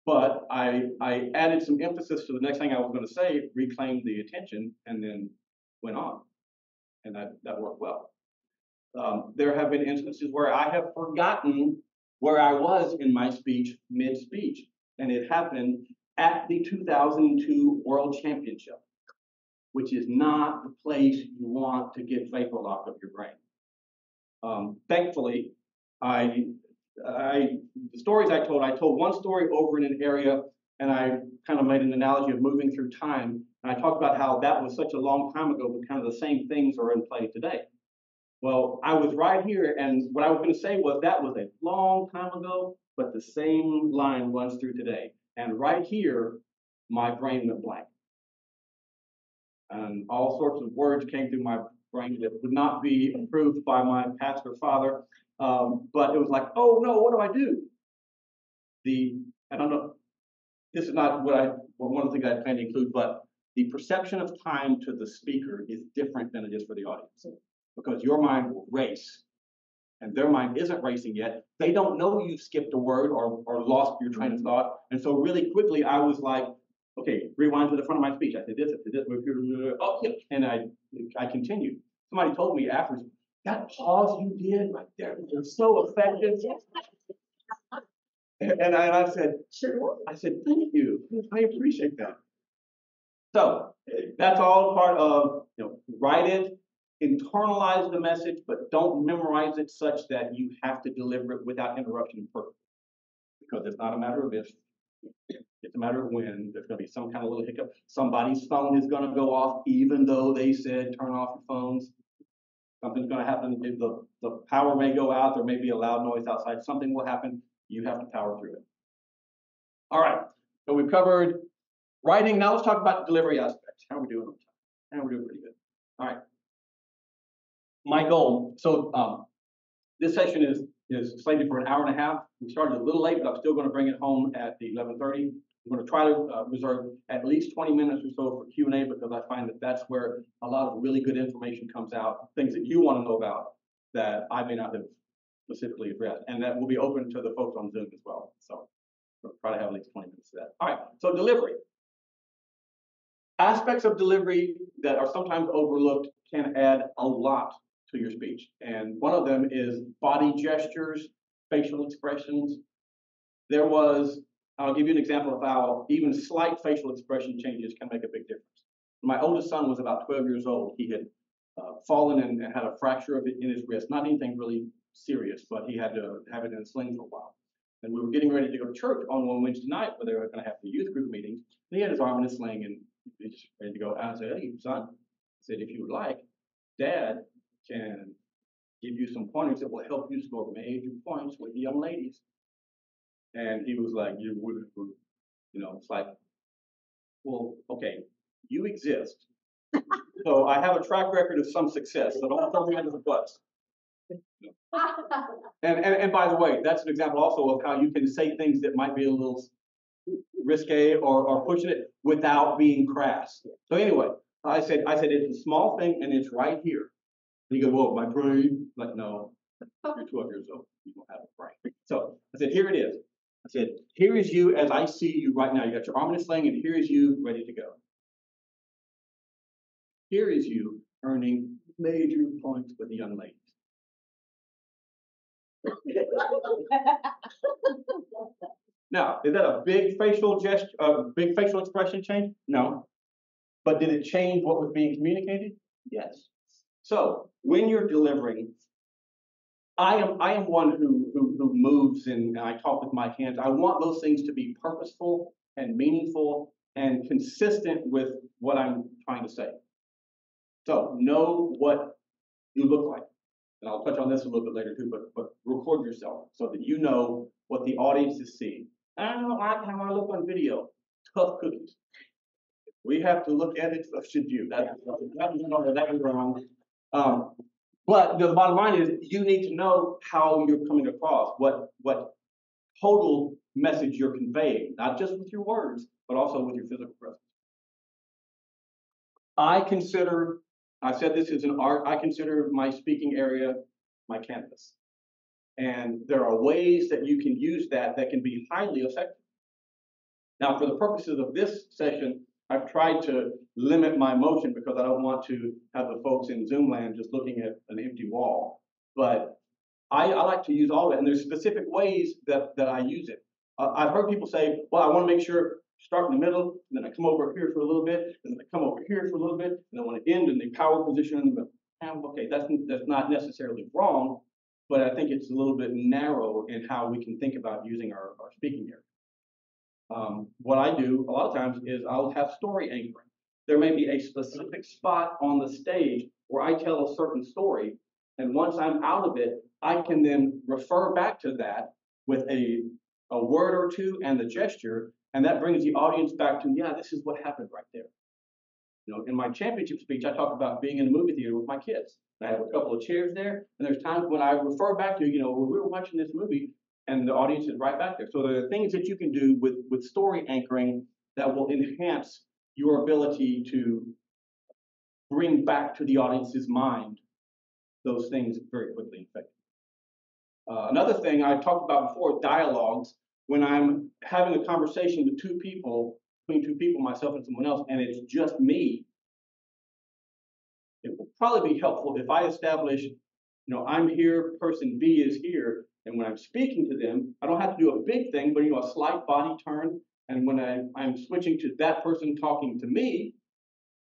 But I added some emphasis to the next thing I was going to say, reclaimed the attention, and then went on. And that worked well. There have been instances where I have forgotten where I was in my speech, mid-speech. And it happened at the 2002 World Championship, which is not the place you want to get vapor lock of your brain. Thankfully, the stories I told one story over in an area, and I kind of made an analogy of moving through time. And I talked about how that was such a long time ago, but kind of the same things are in play today. Well, I was right here, and what I was going to say was that was a long time ago, but the same line runs through today. And right here, my brain went blank. And all sorts of words came through my brain that would not be approved by my pastor father. But it was like, oh no, what do I do? I don't know, this is not one of the things I plan to include, but the perception of time to the speaker is different than it is for the audience. Because your mind will race, and their mind isn't racing yet. They don't know you've skipped a word or lost your train of thought. And so really quickly, I was like, okay, rewind to the front of my speech. I said this, oh, yeah. And I continued. Somebody told me afterwards, that pause you did right there was so effective. And I said, Sure. I said, thank you. I appreciate that. So that's all part of, write it, internalize the message, but don't memorize it such that you have to deliver it without interruption perfectly. Because it's not a matter of if, it's a matter of when. There's going to be some kind of little hiccup. Somebody's phone is going to go off, even though they said turn off your phones. Something's going to happen. The power may go out. There may be a loud noise outside. Something will happen. You have to power through it. All right. So we've covered writing. Now let's talk about delivery aspects. How are we doing on time? We're doing pretty good. All right. My goal. So this session is slated for an hour and a half. We started a little late, but I'm still going to bring it home at the 11:30. I'm going to try to reserve at least 20 minutes or so for Q&A because I find that that's where a lot of really good information comes out, things that you want to know about that I may not have specifically addressed. And that will be open to the folks on Zoom as well. So we'll try to have at least 20 minutes of that. All right, so delivery. Aspects of delivery that are sometimes overlooked can add a lot to your speech. And one of them is body gestures, facial expressions. I'll give you an example of how even slight facial expression changes can make a big difference. My oldest son was about 12 years old. He had fallen and had a fracture of it in his wrist. Not anything really serious, but he had to have it in a sling for a while. And we were getting ready to go to church on one Wednesday night where they were going to have the youth group meetings. And he had his arm in a sling and he's ready to go. And I said, hey, son, I said, if you would like, Dad can give you some pointers that will help you score major points with the young ladies. And he was like, it's like, well, okay, you exist. So I have a track record of some success, so don't throw me under the bus. And by the way, that's an example also of how you can say things that might be a little risque or pushing it without being crass. So anyway, I said it's a small thing and it's right here. And you go, whoa, my brain? Like, no, you're 12 years old. You don't have a brain. So I said, here it is. I said, here is you as I see you right now. You got your arm in a sling, and here is you ready to go. Here is you earning major points with the young ladies. Now, is that a big facial gesture, big facial expression change? No. But did it change what was being communicated? Yes. So when you're delivering, I am one who moves and I talk with my hands. I want those things to be purposeful and meaningful and consistent with what I'm trying to say. So know what you look like. And I'll touch on this a little bit later too, but record yourself so that you know what the audience is seeing. I don't like how I look on video. Tough cookies. We have to look at it, so should you. That was wrong. But the bottom line is you need to know how you're coming across, what total message you're conveying, not just with your words, but also with your physical presence. I said this is an art, I consider my speaking area my canvas. And there are ways that you can use that can be highly effective. Now, for the purposes of this session, I've tried to limit my motion because I don't want to have the folks in Zoom land just looking at an empty wall. But I like to use all of it, and there's specific ways that I use it. I've heard people say, well, I want to make sure start in the middle, and then I come over here for a little bit, and then I come over here for a little bit, and then when I end in the power position, okay, that's not necessarily wrong, but I think it's a little bit narrow in how we can think about using our speaking area. What I do a lot of times is I'll have story anchoring. There may be a specific spot on the stage where I tell a certain story, and once I'm out of it, I can then refer back to that with a word or two and the gesture, and that brings the audience back to, yeah, this is what happened right there. You know, in my championship speech, I talk about being in a movie theater with my kids. I have a couple of chairs there, and there's times when I refer back to, you know, when we were watching this movie, and the audience is right back there. So there are things that you can do with story anchoring that will enhance your ability to bring back to the audience's mind those things very quickly and effectively. Another thing I talked about before, dialogues. When I'm having a conversation with two people, between two people, myself and someone else, and it's just me, it will probably be helpful if I establish, you know, I'm here, person B is here, and when I'm speaking to them, I don't have to do a big thing, but, you know, a slight body turn, and when I'm switching to that person talking to me,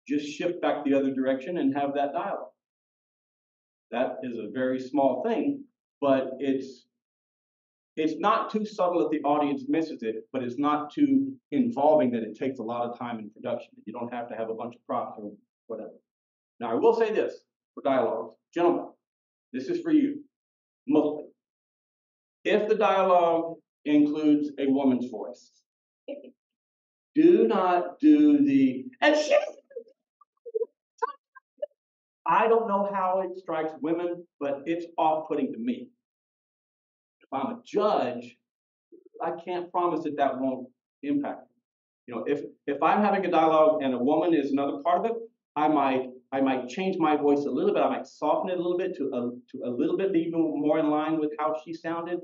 just shift back the other direction and have that dialogue. That is a very small thing, but it's not too subtle that the audience misses it, but it's not too involving that it takes a lot of time in production. You don't have to have a bunch of props or whatever. Now, I will say this for dialogues. Gentlemen, this is for you, mostly. If the dialogue includes a woman's voice, do not do the, and she, I don't know how it strikes women, but it's off-putting to me. If I'm a judge, I can't promise that won't impact me. You know, if I'm having a dialogue and a woman is another part of it, I might change my voice a little bit. I might soften it a little bit to a little bit even more in line with how she sounded.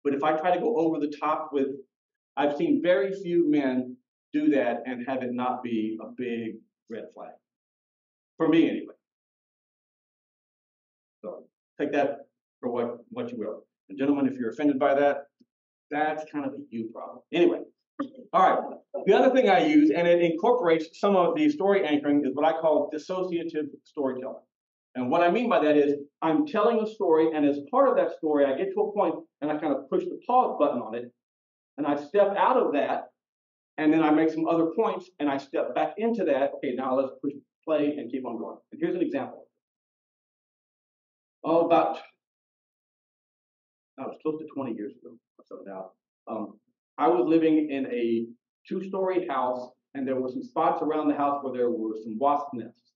But if I try to go over the top with, I've seen very few men do that and have it not be a big red flag. For me, anyway. So take that for what you will. And gentlemen, if you're offended by that, that's kind of a you problem. Anyway, all right. The other thing I use, and it incorporates some of the story anchoring, is what I call dissociative storytelling. And what I mean by that is I'm telling a story, and as part of that story, I get to a point and I kind of push the pause button on it, and I step out of that, and then I make some other points, and I step back into that. Okay, now let's push play and keep on going. And here's an example. Oh, about, that was close to 20 years ago or so now. I was living in a two-story house, and there were some spots around the house where there were some wasp nests.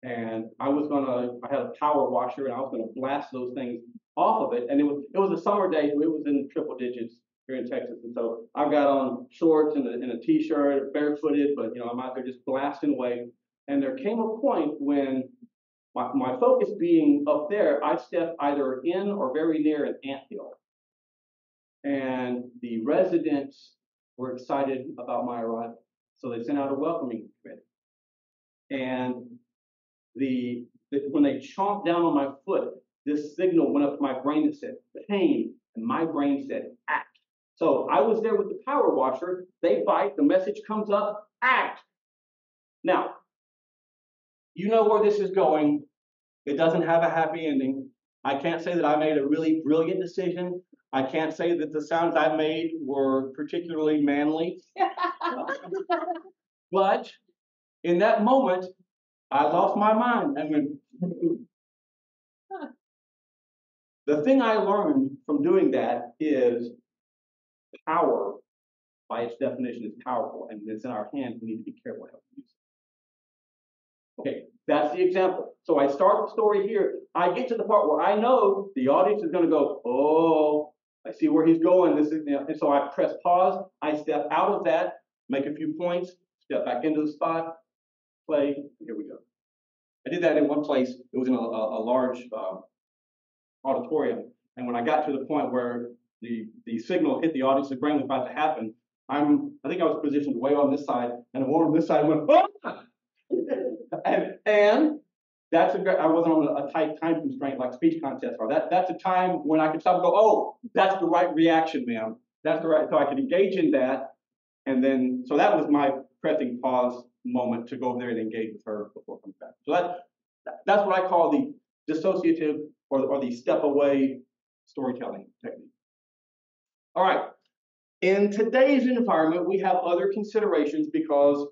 And I had a power washer, and I was gonna blast those things off of it. And it was a summer day, so it was in triple digits here in Texas. And so I got on shorts and a t-shirt, barefooted, but you know, I'm out there just blasting away. And there came a point when my focus being up there, I stepped either in or very near an anthill. And the residents were excited about my arrival. So they sent out a welcoming committee. And when they chomped down on my foot, this signal went up to my brain that said pain, and my brain said act. So I was there with the power washer, they bite, the message comes up, act. Now, you know where this is going. It doesn't have a happy ending. I can't say that I made a really brilliant decision. I can't say that the sounds I made were particularly manly. But in that moment, I lost my mind and went. The thing I learned from doing that is power by its definition, is powerful, and it's in our hands. We need to be careful how we use it. Okay, that's the example. So I start the story here. I get to the part where I know the audience is going to go, oh, I see where he's going. This is, and so I press pause. I step out of that, make a few points, step back into the spot, play. Here we go. I did that in one place. It was in a large auditorium, and when I got to the point where the signal hit the audience, the brain was about to happen. I think I was positioned way on this side, and the one on this side went, ah! and that's a great. I wasn't on a tight time constraint like speech contests are. That's a time when I could stop and go, oh, that's the right reaction, ma'am. That's the right. So I could engage in that, and then so that was my pressing pause moment to go over there and engage with her before coming back. So that's what I call the dissociative or the step away storytelling technique. All right. In today's environment, we have other considerations because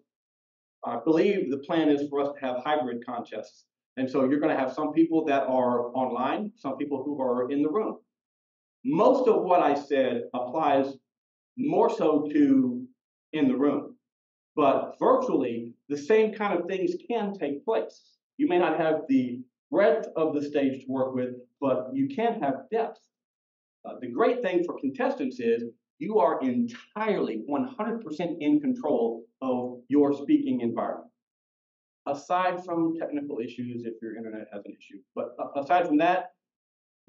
I believe the plan is for us to have hybrid contests. And so you're going to have some people that are online, some people who are in the room. Most of what I said applies more so to in the room, but virtually the same kind of things can take place. You may not have the breadth of the stage to work with, but you can have depth. The great thing for contestants is you are entirely 100% in control of your speaking environment. Aside from technical issues, if your internet has an issue, but aside from that,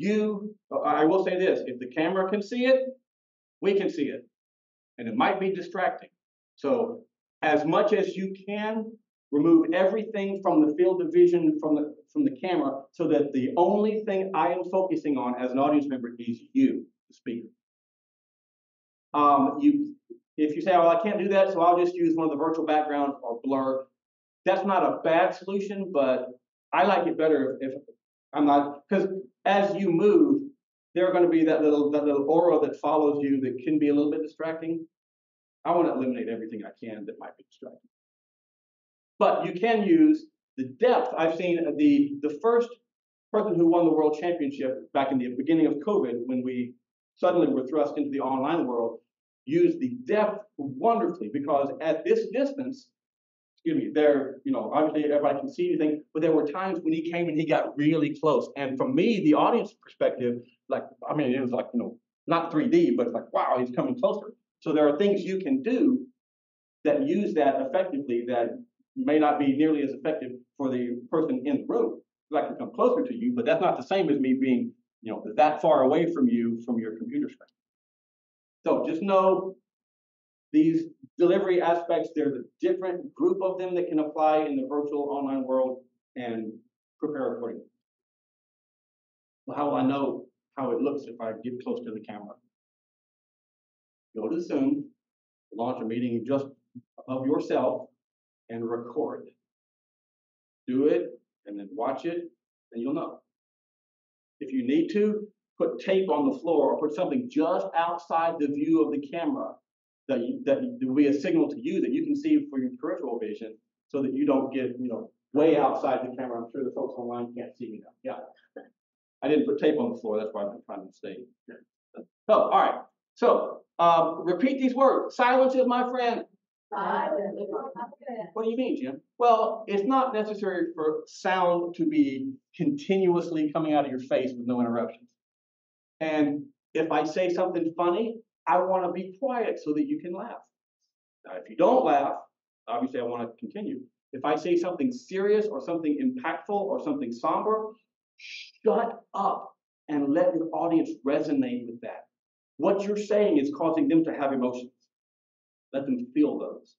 I will say this, if the camera can see it, we can see it, and it might be distracting. So as much as you can, remove everything from the field of vision from the camera so that the only thing I am focusing on as an audience member is you, the speaker. If you say, well, I can't do that, so I'll just use one of the virtual backgrounds or blur. That's not a bad solution, but I like it better if I'm not, because as you move, there are going to be that little aura that follows you that can be a little bit distracting. I want to eliminate everything I can that might be distracting. But you can use the depth. I've seen the first person who won the world championship back in the beginning of COVID, when we suddenly were thrust into the online world, use the depth wonderfully, because at this distance, there, obviously everybody can see anything, but there were times when he came and he got really close. And from me, the audience perspective, it was like, not 3D, but it's like, wow, he's coming closer. So there are things you can do that use that effectively that may not be nearly as effective for the person in the room. I can come closer to you, but that's not the same as me being, that far away from you from your computer screen. So just know these delivery aspects, there's a different group of them that can apply in the virtual online world, and prepare accordingly. Well, how will I know how it looks if I get close to the camera? Go to Zoom, launch a meeting just of yourself, and record. Do it, and then watch it, and you'll know. If you need to, put tape on the floor or put something just outside the view of the camera that will be a signal to you that you can see for your peripheral vision, so that you don't get way outside the camera. I'm sure the folks online can't see me now. Yeah, I didn't put tape on the floor. That's why I'm trying to stay here. Oh, all right. So repeat these words. Silence is my friend. What do you mean, Jim? Well, it's not necessary for sound to be continuously coming out of your face with no interruptions. And if I say something funny, I want to be quiet so that you can laugh. Now, if you don't laugh, obviously I want to continue. If I say something serious or something impactful or something somber, shut up and let your audience resonate with that. What you're saying is causing them to have emotions. Let them feel those.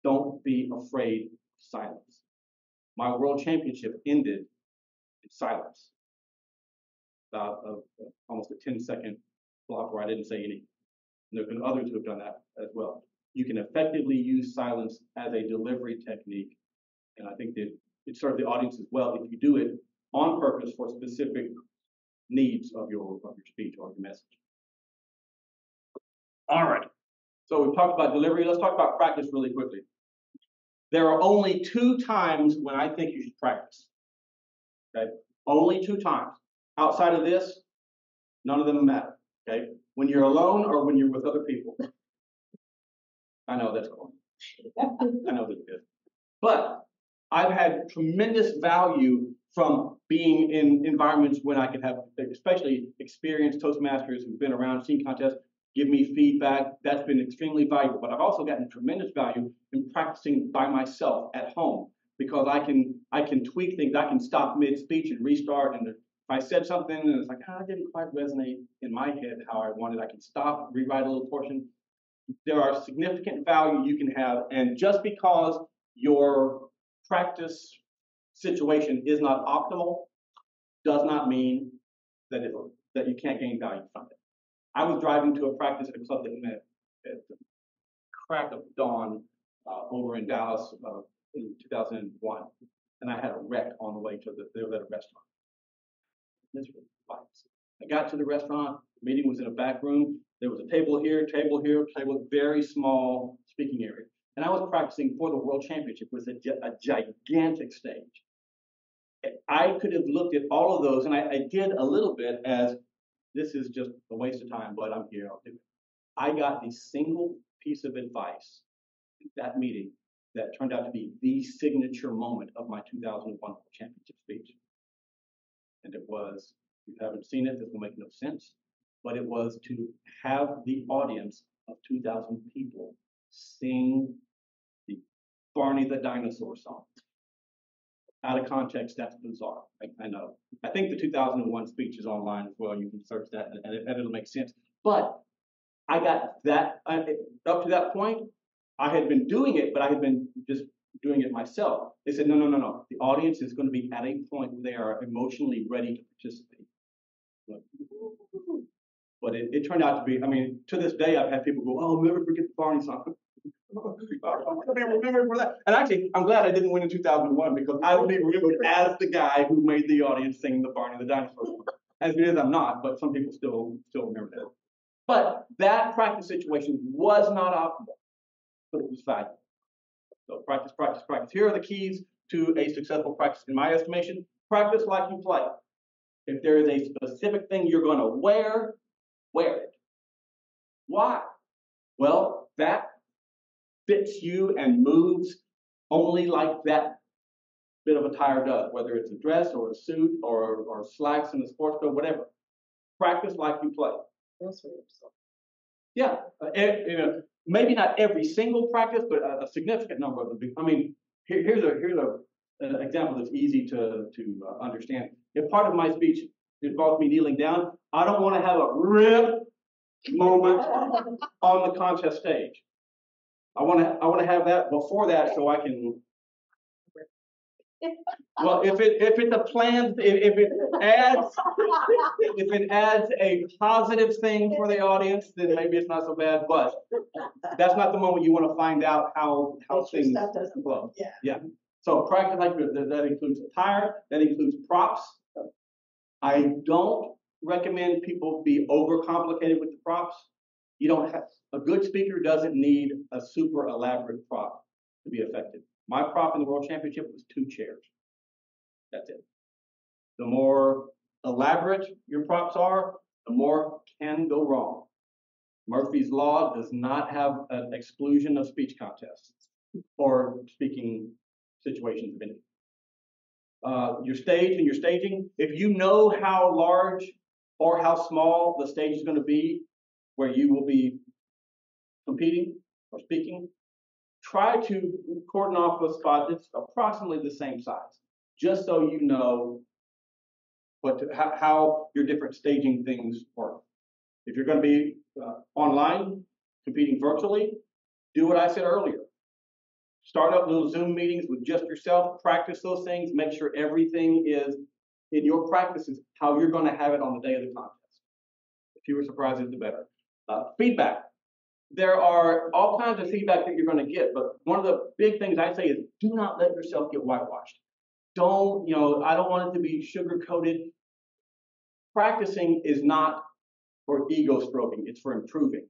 Don't be afraid of silence. My world championship ended in silence. About almost a 10-second block where I didn't say anything. And there have been others who have done that as well. You can effectively use silence as a delivery technique, and I think that it serves the audience as well if you do it on purpose for specific needs of your speech or your message. All right. So we've talked about delivery. Let's talk about practice really quickly. There are only 2 times when I think you should practice. Okay? Only 2 times. Outside of this, none of them matter. Okay? When you're alone or when you're with other people. I know that's cool. I know that it is. But I've had tremendous value from being in environments when I could have, especially experienced Toastmasters who've been around, seen contests, give me feedback. That's been extremely valuable. But I've also gotten tremendous value in practicing by myself at home because I can tweak things. I can stop mid-speech and restart. And if I said something and it's like, it didn't quite resonate in my head how I wanted, I can stop, rewrite a little portion. There are significant value you can have. And just because your practice situation is not optimal does not mean that you can't gain value from it. I was driving to a practice at a club that met at the crack of dawn over in Dallas in 2001, and I had a wreck on the way to the restaurant. Miserable vibes. I got to the restaurant. The meeting was in a back room. There was a table here, very small speaking area. And I was practicing for the World Championship. It was a gigantic stage. I could have looked at all of those, and I did a little bit as this is just a waste of time, but I'm here, I'll do it. I got the single piece of advice in that meeting that turned out to be the signature moment of my 2001 World Championship speech. And it was, if you haven't seen it, this will make no sense, but it was to have the audience of 2,000 people sing the Barney the Dinosaur song. Out of context, that's bizarre. I know. I think the 2001 speech is online as well. You can search that, and it'll make sense. But I got that up to that point. I had been doing it, but I had been just doing it myself. They said, no. The audience is going to be at a point where they are emotionally ready to participate. But it turned out to be. I mean, to this day, I've had people go, "Oh, I'll never forget the Barney song." Remember for that. And actually, I'm glad I didn't win in 2001 because I will be remembered as the guy who made the audience sing the Barney the Dinosaur song. As it is, I'm not, but some people still remember that. But that practice situation was not optimal, but it was valuable. So practice. Here are the keys to a successful practice, in my estimation. Practice like you play. If there is a specific thing you're going to wear it. Why? Well, that fits you and moves only like that bit of attire does, whether it's a dress or a suit or slacks in a sports coat, whatever. Practice like you play. That's for yourself. Yeah, maybe not every single practice, but a significant number of them. I mean, here's an example that's easy to understand. If part of my speech involves me kneeling down, I don't want to have a rip moment on the contest stage. I want to have that before that so I can. Well, if it's a plan, if it adds a positive thing for the audience, then maybe it's not so bad. But that's not the moment you want to find out how things flow. Yeah. So practice like that includes attire. That includes props. I don't recommend people be overcomplicated with the props. You don't have a good speaker doesn't need a super elaborate prop to be effective. My prop in the World Championship was 2 chairs. That's it. The more elaborate your props are, the more can go wrong. Murphy's Law does not have an exclusion of speech contests or speaking situations of any. Your stage and your staging, if you know how large or how small the stage is going to be where you will be competing or speaking, try to cordon off a spot that's approximately the same size, just so you know how your different staging things work. If you're going to be online, competing virtually, do what I said earlier. Start up little Zoom meetings with just yourself, practice those things, make sure everything is in your practices, how you're going to have it on the day of the contest. The fewer surprises, the better. Feedback. There are all kinds of feedback that you're going to get, but one of the big things I say is do not let yourself get whitewashed. I don't want it to be sugar-coated. Practicing is not for ego stroking, it's for improving.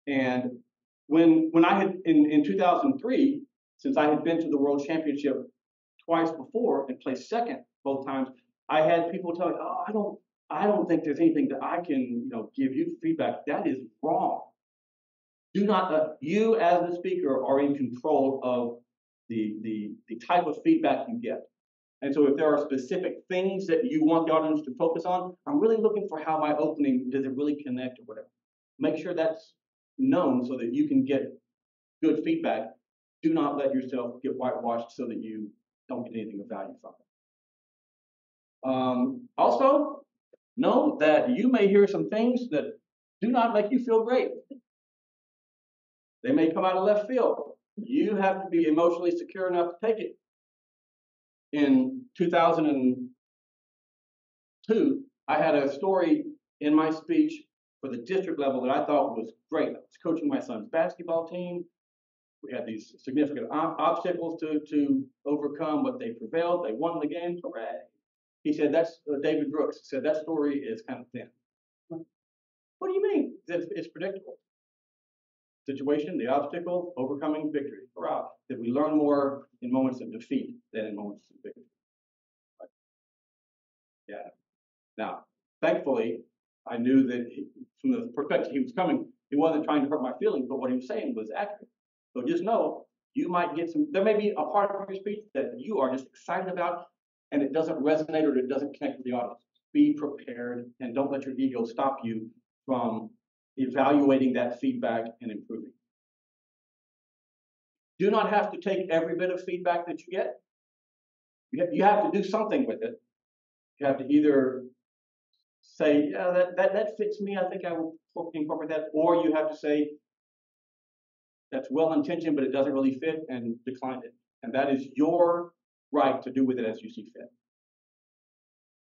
And when I had, in 2003, since I had been to the World Championship twice before and placed second both times, I had people tell me, oh, I don't think there's anything that I can, give you feedback. That is wrong. Do not, you as the speaker are in control of the type of feedback you get. And so if there are specific things that you want the audience to focus on, I'm really looking for how my opening, does it really connect or whatever. Make sure that's known so that you can get good feedback. Do not let yourself get whitewashed so that you don't get anything of value from it. Also, know that you may hear some things that do not make you feel great. They may come out of left field. You have to be emotionally secure enough to take it. In 2002, I had a story in my speech for the district level that I thought was great. I was coaching my son's basketball team. We had these significant obstacles to overcome, but they prevailed. They won the game. Hooray. He said, that's David Brooks said, that story is kind of thin. What do you mean? It's predictable. Situation, the obstacle, overcoming, victory. Hurrah. That we learn more in moments of defeat than in moments of victory. But, yeah. Now, thankfully, I knew that from the perspective he was coming, he wasn't trying to hurt my feelings, but what he was saying was accurate. So just know, you might get there may be a part of your speech that you are just excited about, and it doesn't resonate or it doesn't connect with the audience. Be prepared and don't let your ego stop you from evaluating that feedback and improving. Do not have to take every bit of feedback that you get. You have to do something with it. You have to either say, yeah, that fits me, I think I will incorporate that, or you have to say, that's well-intentioned, but it doesn't really fit, and decline it. And that is your right to do with it as you see fit.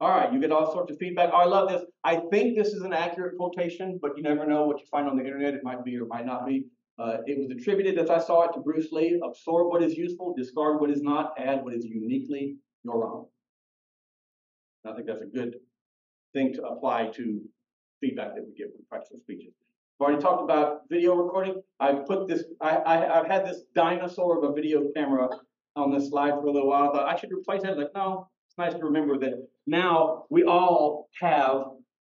All right, you get all sorts of feedback. Oh, I love this. I think this is an accurate quotation, but you never know what you find on the internet. It might be or might not be. It was attributed, as I saw it, to Bruce Lee: absorb what is useful, discard what is not, add what is uniquely your own. And I think that's a good thing to apply to feedback that we give when practicing speeches. I've already talked about video recording. I've had this dinosaur of a video camera on this slide for a little while. I thought I should replace it. Like, no, it's nice to remember that now we all have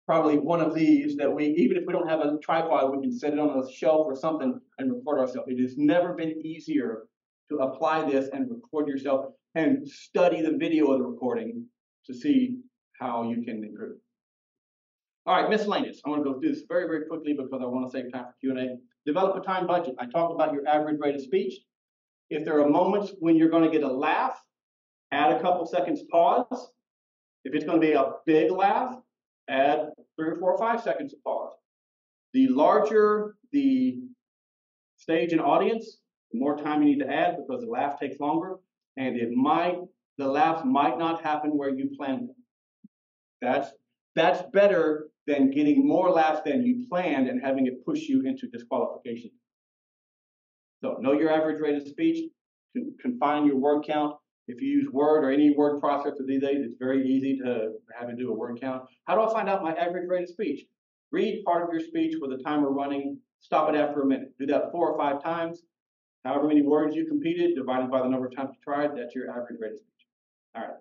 probably one of these that even if we don't have a tripod, we can set it on a shelf or something and record ourselves. It has never been easier to apply this and record yourself and study the video of the recording to see how you can improve. All right, miscellaneous. I want to go through this very, very quickly because I want to save time for Q&A. Develop a time budget. I talked about your average rate of speech. If there are moments when you're going to get a laugh, add a couple seconds pause. If it's going to be a big laugh, add 3 or 4 or 5 seconds of pause. The larger the stage and audience, the more time you need to add because the laugh takes longer, and the laughs might not happen where you planned them. That's better than getting more laughs than you planned and having it push you into disqualification. So know your average rate of speech, confine your word count. If you use Word or any word processor these days, it's very easy to have to do a word count. How do I find out my average rate of speech? Read part of your speech with a timer running, stop it after a minute. Do that 4 or 5 times. However many words you completed, divided by the number of times you tried, that's your average rate of speech. All right.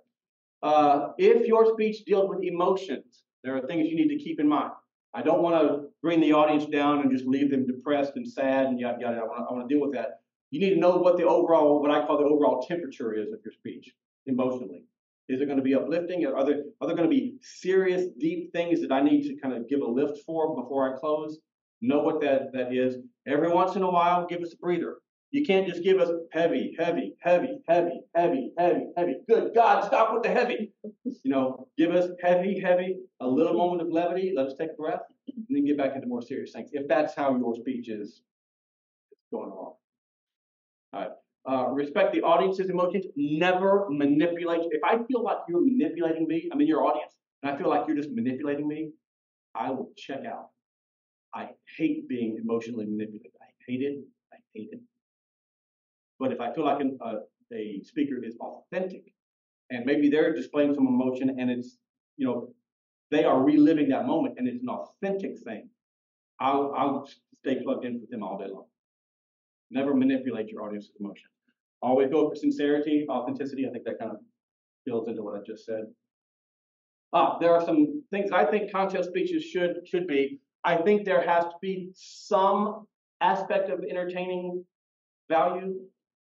If your speech deals with emotions, there are things you need to keep in mind. I don't want to bring the audience down and just leave them depressed and sad and yada yada. I want to deal with that. You need to know what what I call the overall temperature is of your speech emotionally. Is it going to be uplifting? Are there going to be serious, deep things that I need to kind of give a lift for before I close? Know what that is. Every once in a while, give us a breather. You can't just give us heavy, heavy, heavy, heavy, heavy, heavy, heavy. Good God, stop with the heavy. Give us heavy, heavy, a little moment of levity. Let us take a breath, and then get back into more serious things. If that's how your speech is going along. All right. Respect the audience's emotions. Never manipulate. If I feel like you're manipulating me, I'm in your audience, and I feel like you're just manipulating me, I will check out. I hate being emotionally manipulated. I hate it. I hate it. But if I feel like a speaker is authentic, and maybe they're displaying some emotion, and it's, they are reliving that moment, and it's an authentic thing, I'll stay plugged in with them all day long. Never manipulate your audience's emotion. Always go for sincerity, authenticity. I think that kind of builds into what I just said. There are some things I think contest speeches should be. I think there has to be some aspect of entertaining value.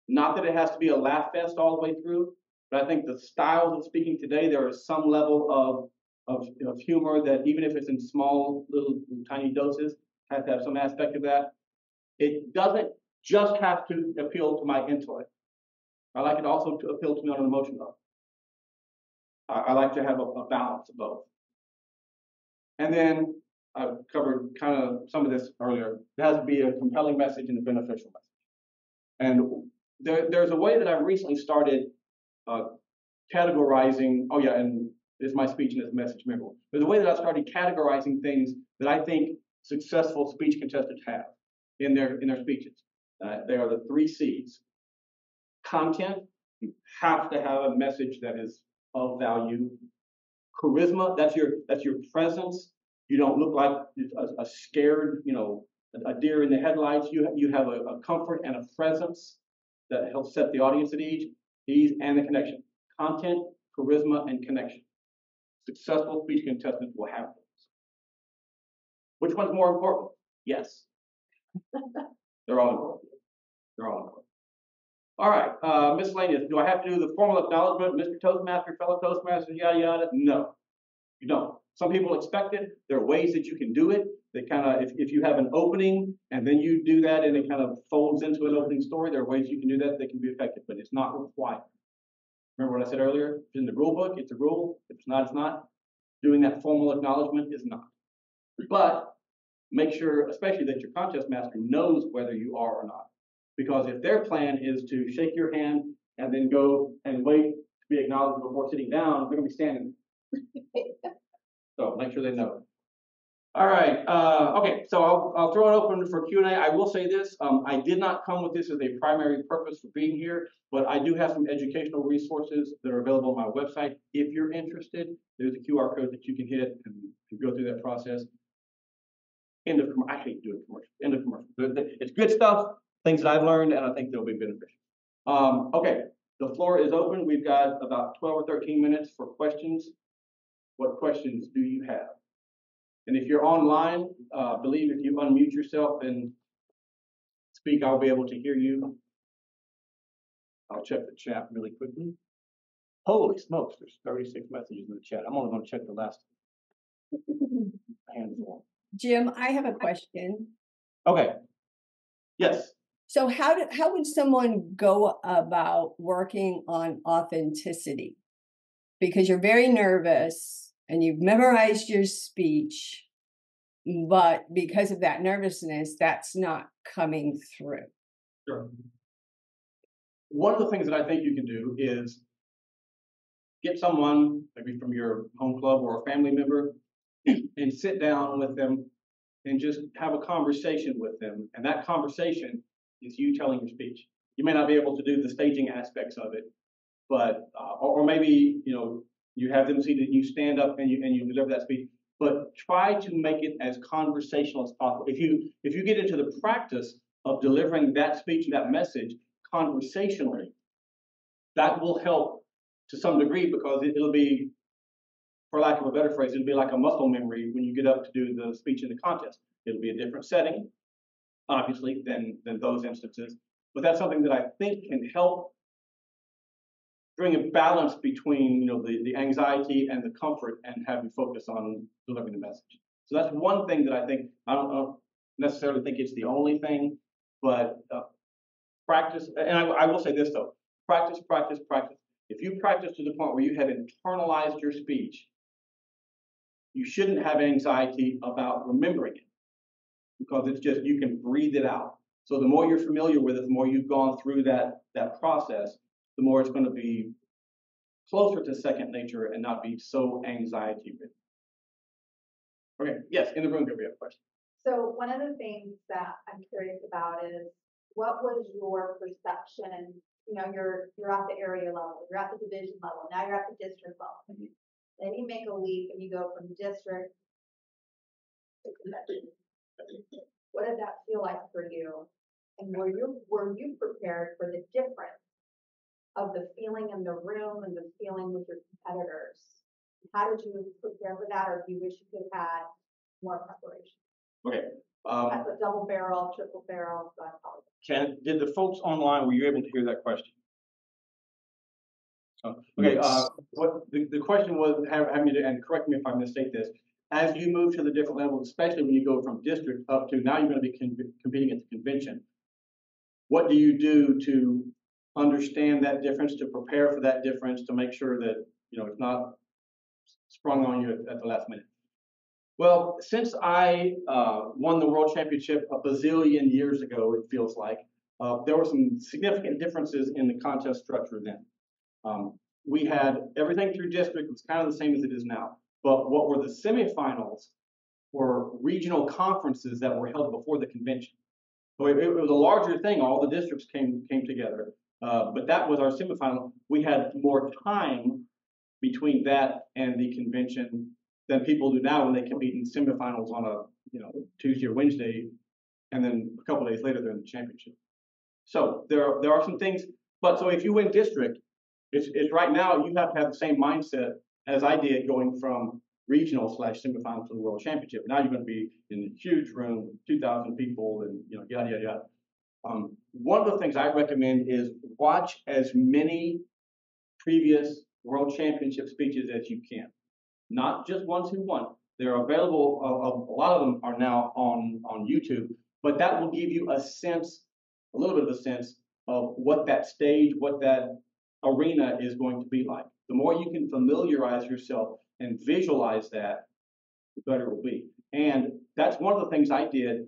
Not that it has to be a laugh fest all the way through, but I think the styles of speaking today, there is some level of humor that even if it's in small, little, tiny doses, has to have some aspect of that. It doesn't just have to appeal to my intellect. I like it also to appeal to me on an emotional level. I like to have a balance of both. And then I covered kind of some of this earlier. There has to be a compelling message and a beneficial message. And there's a way that I recently started categorizing. Oh yeah, and this is my speech and this message memo. There's a way that I started categorizing things that I think successful speech contestants have in their speeches. They are the 3 C's. Content, you have to have a message that is of value. Charisma, that's your presence. You don't look like a scared, a deer in the headlights. You have a comfort and a presence that helps set the audience at ease, and the connection. Content, charisma, and connection. Successful speech contestants will have those. Which one's more important? Yes. They're all important. They're all important. All right, miscellaneous. Do I have to do the formal acknowledgement, Mr. Toastmaster, fellow Toastmasters, yada, yada? No, you don't. Some people expect it. There are ways that you can do it. That kind of, if you have an opening and then you do that and it kind of folds into an opening story, there are ways you can do that can be effective, but it's not required. Remember what I said earlier? If it's in the rule book, it's a rule. If it's not, it's not. Doing that formal acknowledgement is not. But make sure, especially that your contest master knows whether you are or not. Because if their plan is to shake your hand and then go and wait to be acknowledged before sitting down, they're going to be standing. So make sure they know. All right. Okay. So I'll throw it open for Q&A. I will say this. I did not come with this as a primary purpose for being here, but I do have some educational resources that are available on my website. If you're interested, there's a QR code that you can hit and go through that process. End of commercial. I hate doing commercial. End of commercial. It's good stuff. Things that I've learned, and I think they'll be beneficial. Okay, the floor is open. We've got about 12 or 13 minutes for questions. What questions do you have? And if you're online, believe if you unmute yourself and speak, I'll be able to hear you. I'll check the chat really quickly. Holy smokes, there's 36 messages in the chat. I'm only going to check the last handful. Jim, I have a question. Okay. Yes. So how would someone go about working on authenticity? Because you're very nervous and you've memorized your speech, but because of that nervousness, that's not coming through. Sure. One of the things that I think you can do is get someone, maybe from your home club or a family member, and sit down with them and just have a conversation with them. And that conversation is you telling your speech. You may not be able to do the staging aspects of it, but or maybe you have them see that you stand up and you deliver that speech. But try to make it as conversational as possible. If you get into the practice of delivering that speech and that message conversationally, that will help to some degree because it'll be, for lack of a better phrase, it'll be like a muscle memory when you get up to do the speech in the contest. It'll be a different setting, obviously, than those instances. But that's something that I think can help bring a balance between the anxiety and the comfort and have you focus on delivering the message. So that's one thing that I think, I don't necessarily think it's the only thing, but practice, and I will say this though, practice, practice, practice. If you practice to the point where you have internalized your speech, you shouldn't have anxiety about remembering it because it's just, you can breathe it out. So the more you're familiar with it, the more you've gone through that process, the more it's going to be closer to second nature and not be so anxiety-ridden. Okay, yes, in the room, we have a question. So one of the things that I'm curious about is, what was your perception? You're at the area level, you're at the division level, now you're at the district level. Mm-hmm. Then you make a leap and you go from district to convention. What did that feel like for you? And were you prepared for the difference of the feeling in the room and the feeling with your competitors? How did you prepare for that, or do you wish you could have had more preparation? Okay, I put double barrel, triple barrel, so I apologize. Did the folks online, were you able to hear that question? Okay, Yes. what the question was, have me to, and correct me if I mistake this, as you move to the different levels, especially when you go from district up to, now you're gonna be competing at the convention. What do you do to understand that difference, to prepare for that difference, to make sure that, you know, it's not sprung on you at the last minute? Well, since I won the world championship a bazillion years ago, it feels like, there were some significant differences in the contest structure then. We had everything through district was kind of the same as it is now. But what were the semifinals were regional conferences that were held before the convention. So it was a larger thing. All the districts came together. But that was our semifinal. We had more time between that and the convention than people do now when they compete in semifinals on a Tuesday or Wednesday, and then a couple of days later they're in the championship. So there are some things. But so if you win district, it's right now you have to have the same mindset as I did going from regional / semifinal to the world championship. Now you're going to be in a huge room, 2,000 people, and yada yada yada. One of the things I recommend is watch as many previous world championship speeches as you can. Not just ones who won. They're available. A lot of them are now on YouTube, but that will give you a little bit of a sense of what that stage, what that arena is going to be like. The more you can familiarize yourself and visualize that, the better it will be. And that's one of the things I did.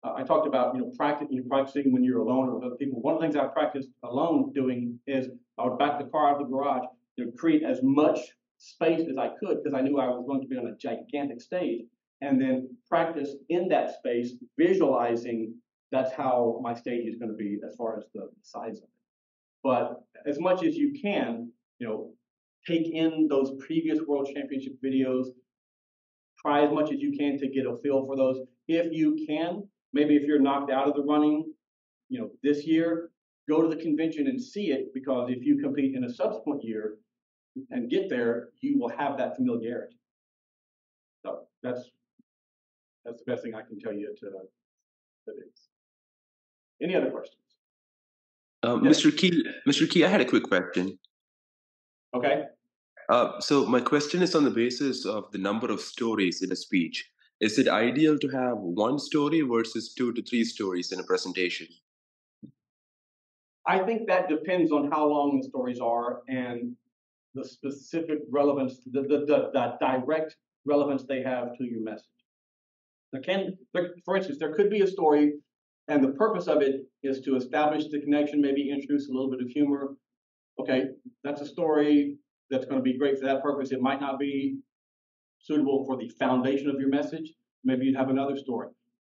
I talked about practicing when you're alone or with other people. One of the things I practiced alone doing is I would back the car out of the garage, create as much space as I could because I knew I was going to be on a gigantic stage, and then practice in that space, visualizing that's how my stage is going to be as far as the size of it. But as much as you can, take in those previous world championship videos, try as much as you can to get a feel for those. If you can, maybe if you're knocked out of the running, this year, go to the convention and see it, because if you compete in a subsequent year and get there, you will have that familiarity. So that's the best thing I can tell you to this. Any other questions? Yes. Mr. Key, I had a quick question. Okay. So my question is on the basis of the number of stories in a speech. Is it ideal to have one story versus 2 to 3 stories in a presentation? I think that depends on how long the stories are and the specific relevance, the direct relevance they have to your message. For instance, there could be a story, and the purpose of it is to establish the connection, maybe introduce a little bit of humor. Okay, that's a story that's going to be great for that purpose. It might not be suitable for the foundation of your message. Maybe you'd have another story.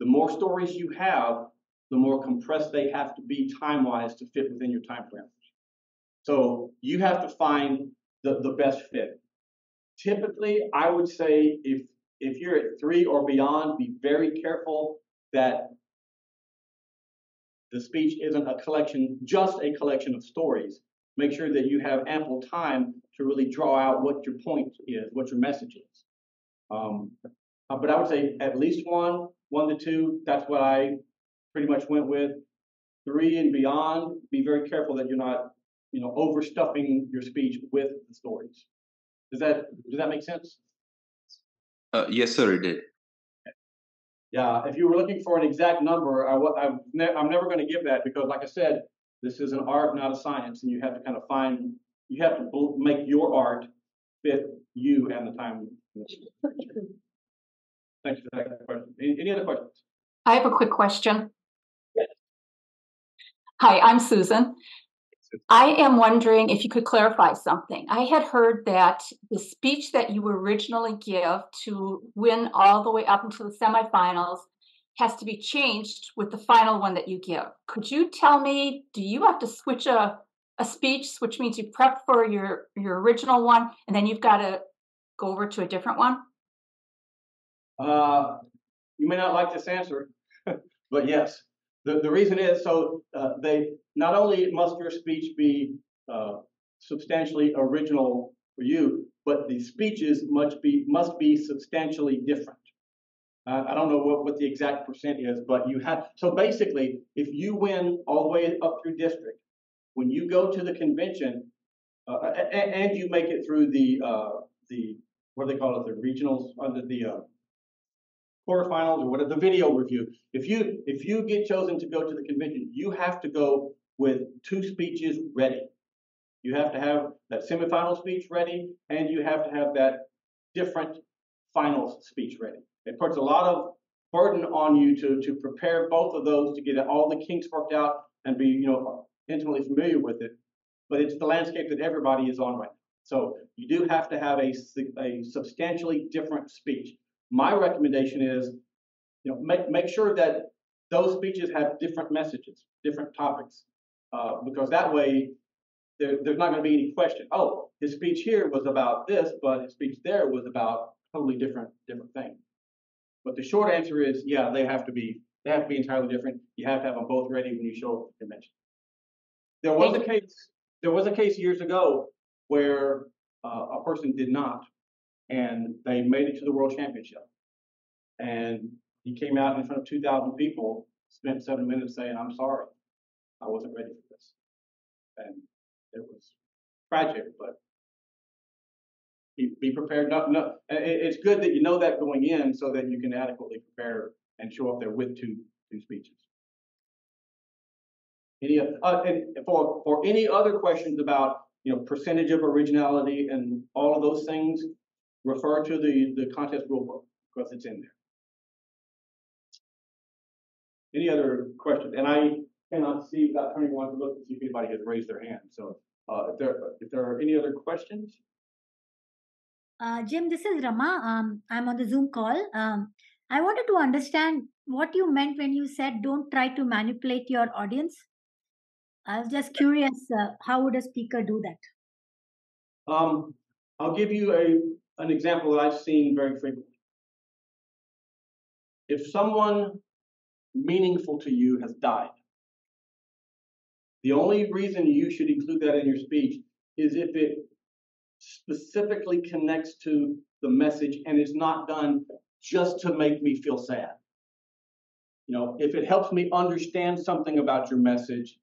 The more stories you have, the more compressed they have to be time-wise to fit within your time parameters. So you have to find the best fit. Typically, I would say if you're at 3 or beyond, be very careful that the speech isn't just a collection of stories. Make sure that you have ample time to really draw out what your point is, what your message is. But I would say at least 1 to 2. That's what I pretty much went with. 3 and beyond, be very careful that you're not, overstuffing your speech with the stories. Does that make sense? Yes, sir, it did. Yeah, if you were looking for an exact number, I'm never going to give that, because, like I said, this is an art, not a science, and you have to make your art fit you and the time. Thanks for that question. Any other questions? I have a quick question. Yes. Hi, I'm Susan. I am wondering if you could clarify something. I had heard that the speech that you originally give to win all the way up into the semifinals has to be changed with the final one that you give. Could you tell me, do you have to switch a speech, which means you prep for your original one, and then you've got to go over to a different one? You may not like this answer, but yes. The reason is, they not only must your speech be substantially original for you, but the speeches must be substantially different. I don't know what the exact percent is, but you have, so basically, if you win all the way up through district, when you go to the convention, and you make it through what do they call it, the regionals, under the quarterfinals or whatever, the video review. If you get chosen to go to the convention, you have to go with 2 speeches ready. You have to have that semifinal speech ready, and you have to have that different finals speech ready. It puts a lot of burden on you to prepare both of those, to get all the kinks worked out and be intimately familiar with it. But it's the landscape that everybody is on right now. So you do have to have a substantially different speech. My recommendation is, make sure that those speeches have different messages, different topics, because that way there's not going to be any question. Oh, his speech here was about this, but his speech there was about totally different thing. But the short answer is, yeah, they have to be entirely different. You have to have them both ready when you show up at the convention. There was a case years ago where a person did not, and they made it to the World Championship. And he came out in front of 2,000 people, spent 7 minutes saying, "I'm sorry, I wasn't ready for this." And it was tragic, but be prepared. No, it's good that you know that going in, so that you can adequately prepare and show up there with two speeches. And for any other questions about percentage of originality and all of those things, refer to the contest rulebook, because it's in there. Any other questions? And I cannot see without turning around to look to see if anybody has raised their hand. So if there are any other questions. Jim, this is Rama. I'm on the Zoom call. I wanted to understand what you meant when you said don't try to manipulate your audience. I was just curious, how would a speaker do that? I'll give you an example that I've seen very frequently. If someone meaningful to you has died, the only reason you should include that in your speech is if it specifically connects to the message and it's not done just to make me feel sad. If it helps me understand something about your message,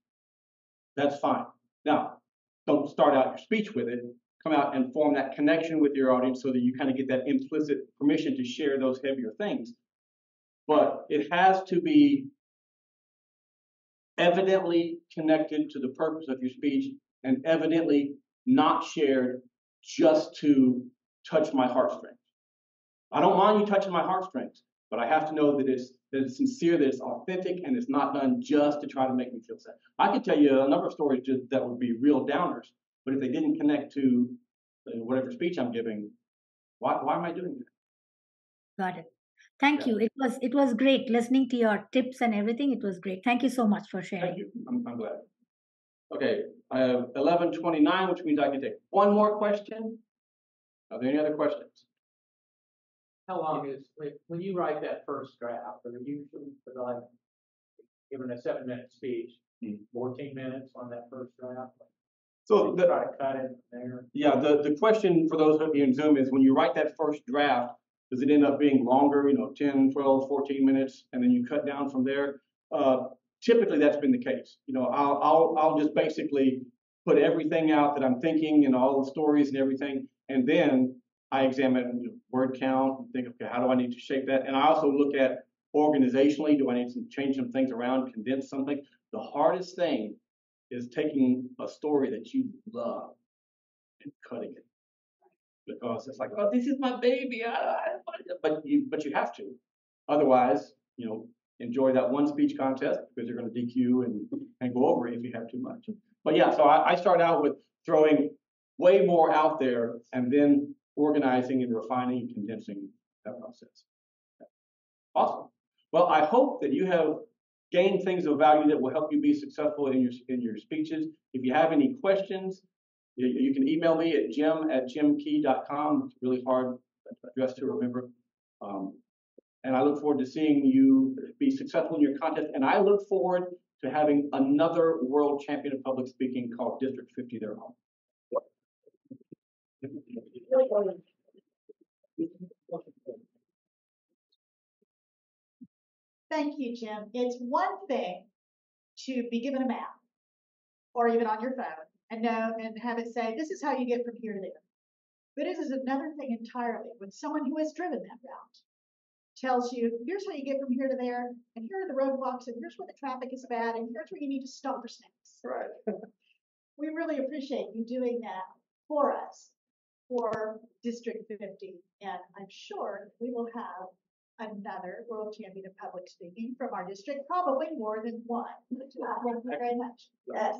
that's fine. Now, don't start out your speech with it. Come out and form that connection with your audience so that you kind of get that implicit permission to share those heavier things. But it has to be evidently connected to the purpose of your speech and evidently not shared just to touch my heartstrings. I don't mind you touching my heartstrings, but I have to know that it's sincere, that it's authentic, and it's not done just to try to make me feel sad. I could tell you a number of stories that would be real downers, but if they didn't connect to whatever speech I'm giving, why am I doing that? Got it. Thank you. It was great listening to your tips and everything. It was great. Thank you so much for sharing. Thank you. I'm glad. Okay, I have 11:29, which means I can take one more question. Are there any other questions? How long is, when you write that first draft, or usually for like giving a 7-minute speech, 14 minutes on that first draft? So try to cut it there. Yeah, the question for those of you in Zoom is, when you write that first draft, does it end up being longer, 10, 12, 14 minutes, and then you cut down from there? Typically, that's been the case. I'll just basically put everything out that I'm thinking and all the stories and everything, and then I examine word count and think, okay, how do I need to shape that? And I also look at organizationally, do I need to change some things around, condense something? The hardest thing is taking a story that you love and cutting it, because it's like, oh, this is my baby, but you have to, otherwise, enjoy that one speech contest, because you're going to DQ and go over it if you have too much. But yeah, so I start out with throwing way more out there, and then organizing and refining and condensing that process. Awesome. Well, I hope that you have gained things of value that will help you be successful in your speeches. If you have any questions, you can email me at jim@jimkey.com. It's really hard address to remember. And I look forward to seeing you be successful in your contest. And I look forward to having another world champion of public speaking called District 50 their home. thank you, Jim. It's one thing to be given a map or even on your phone and know and have it say, this is how you get from here to there. But it is another thing entirely when someone who has driven that route tells you, here's how you get from here to there, and here are the roadblocks, and here's where the traffic is bad, and here's where you need to stop for snacks. Right. We really appreciate you doing that for us, for District 50, and I'm sure we will have another world champion of public speaking from our district, probably more than one. Thank you very much. Yes.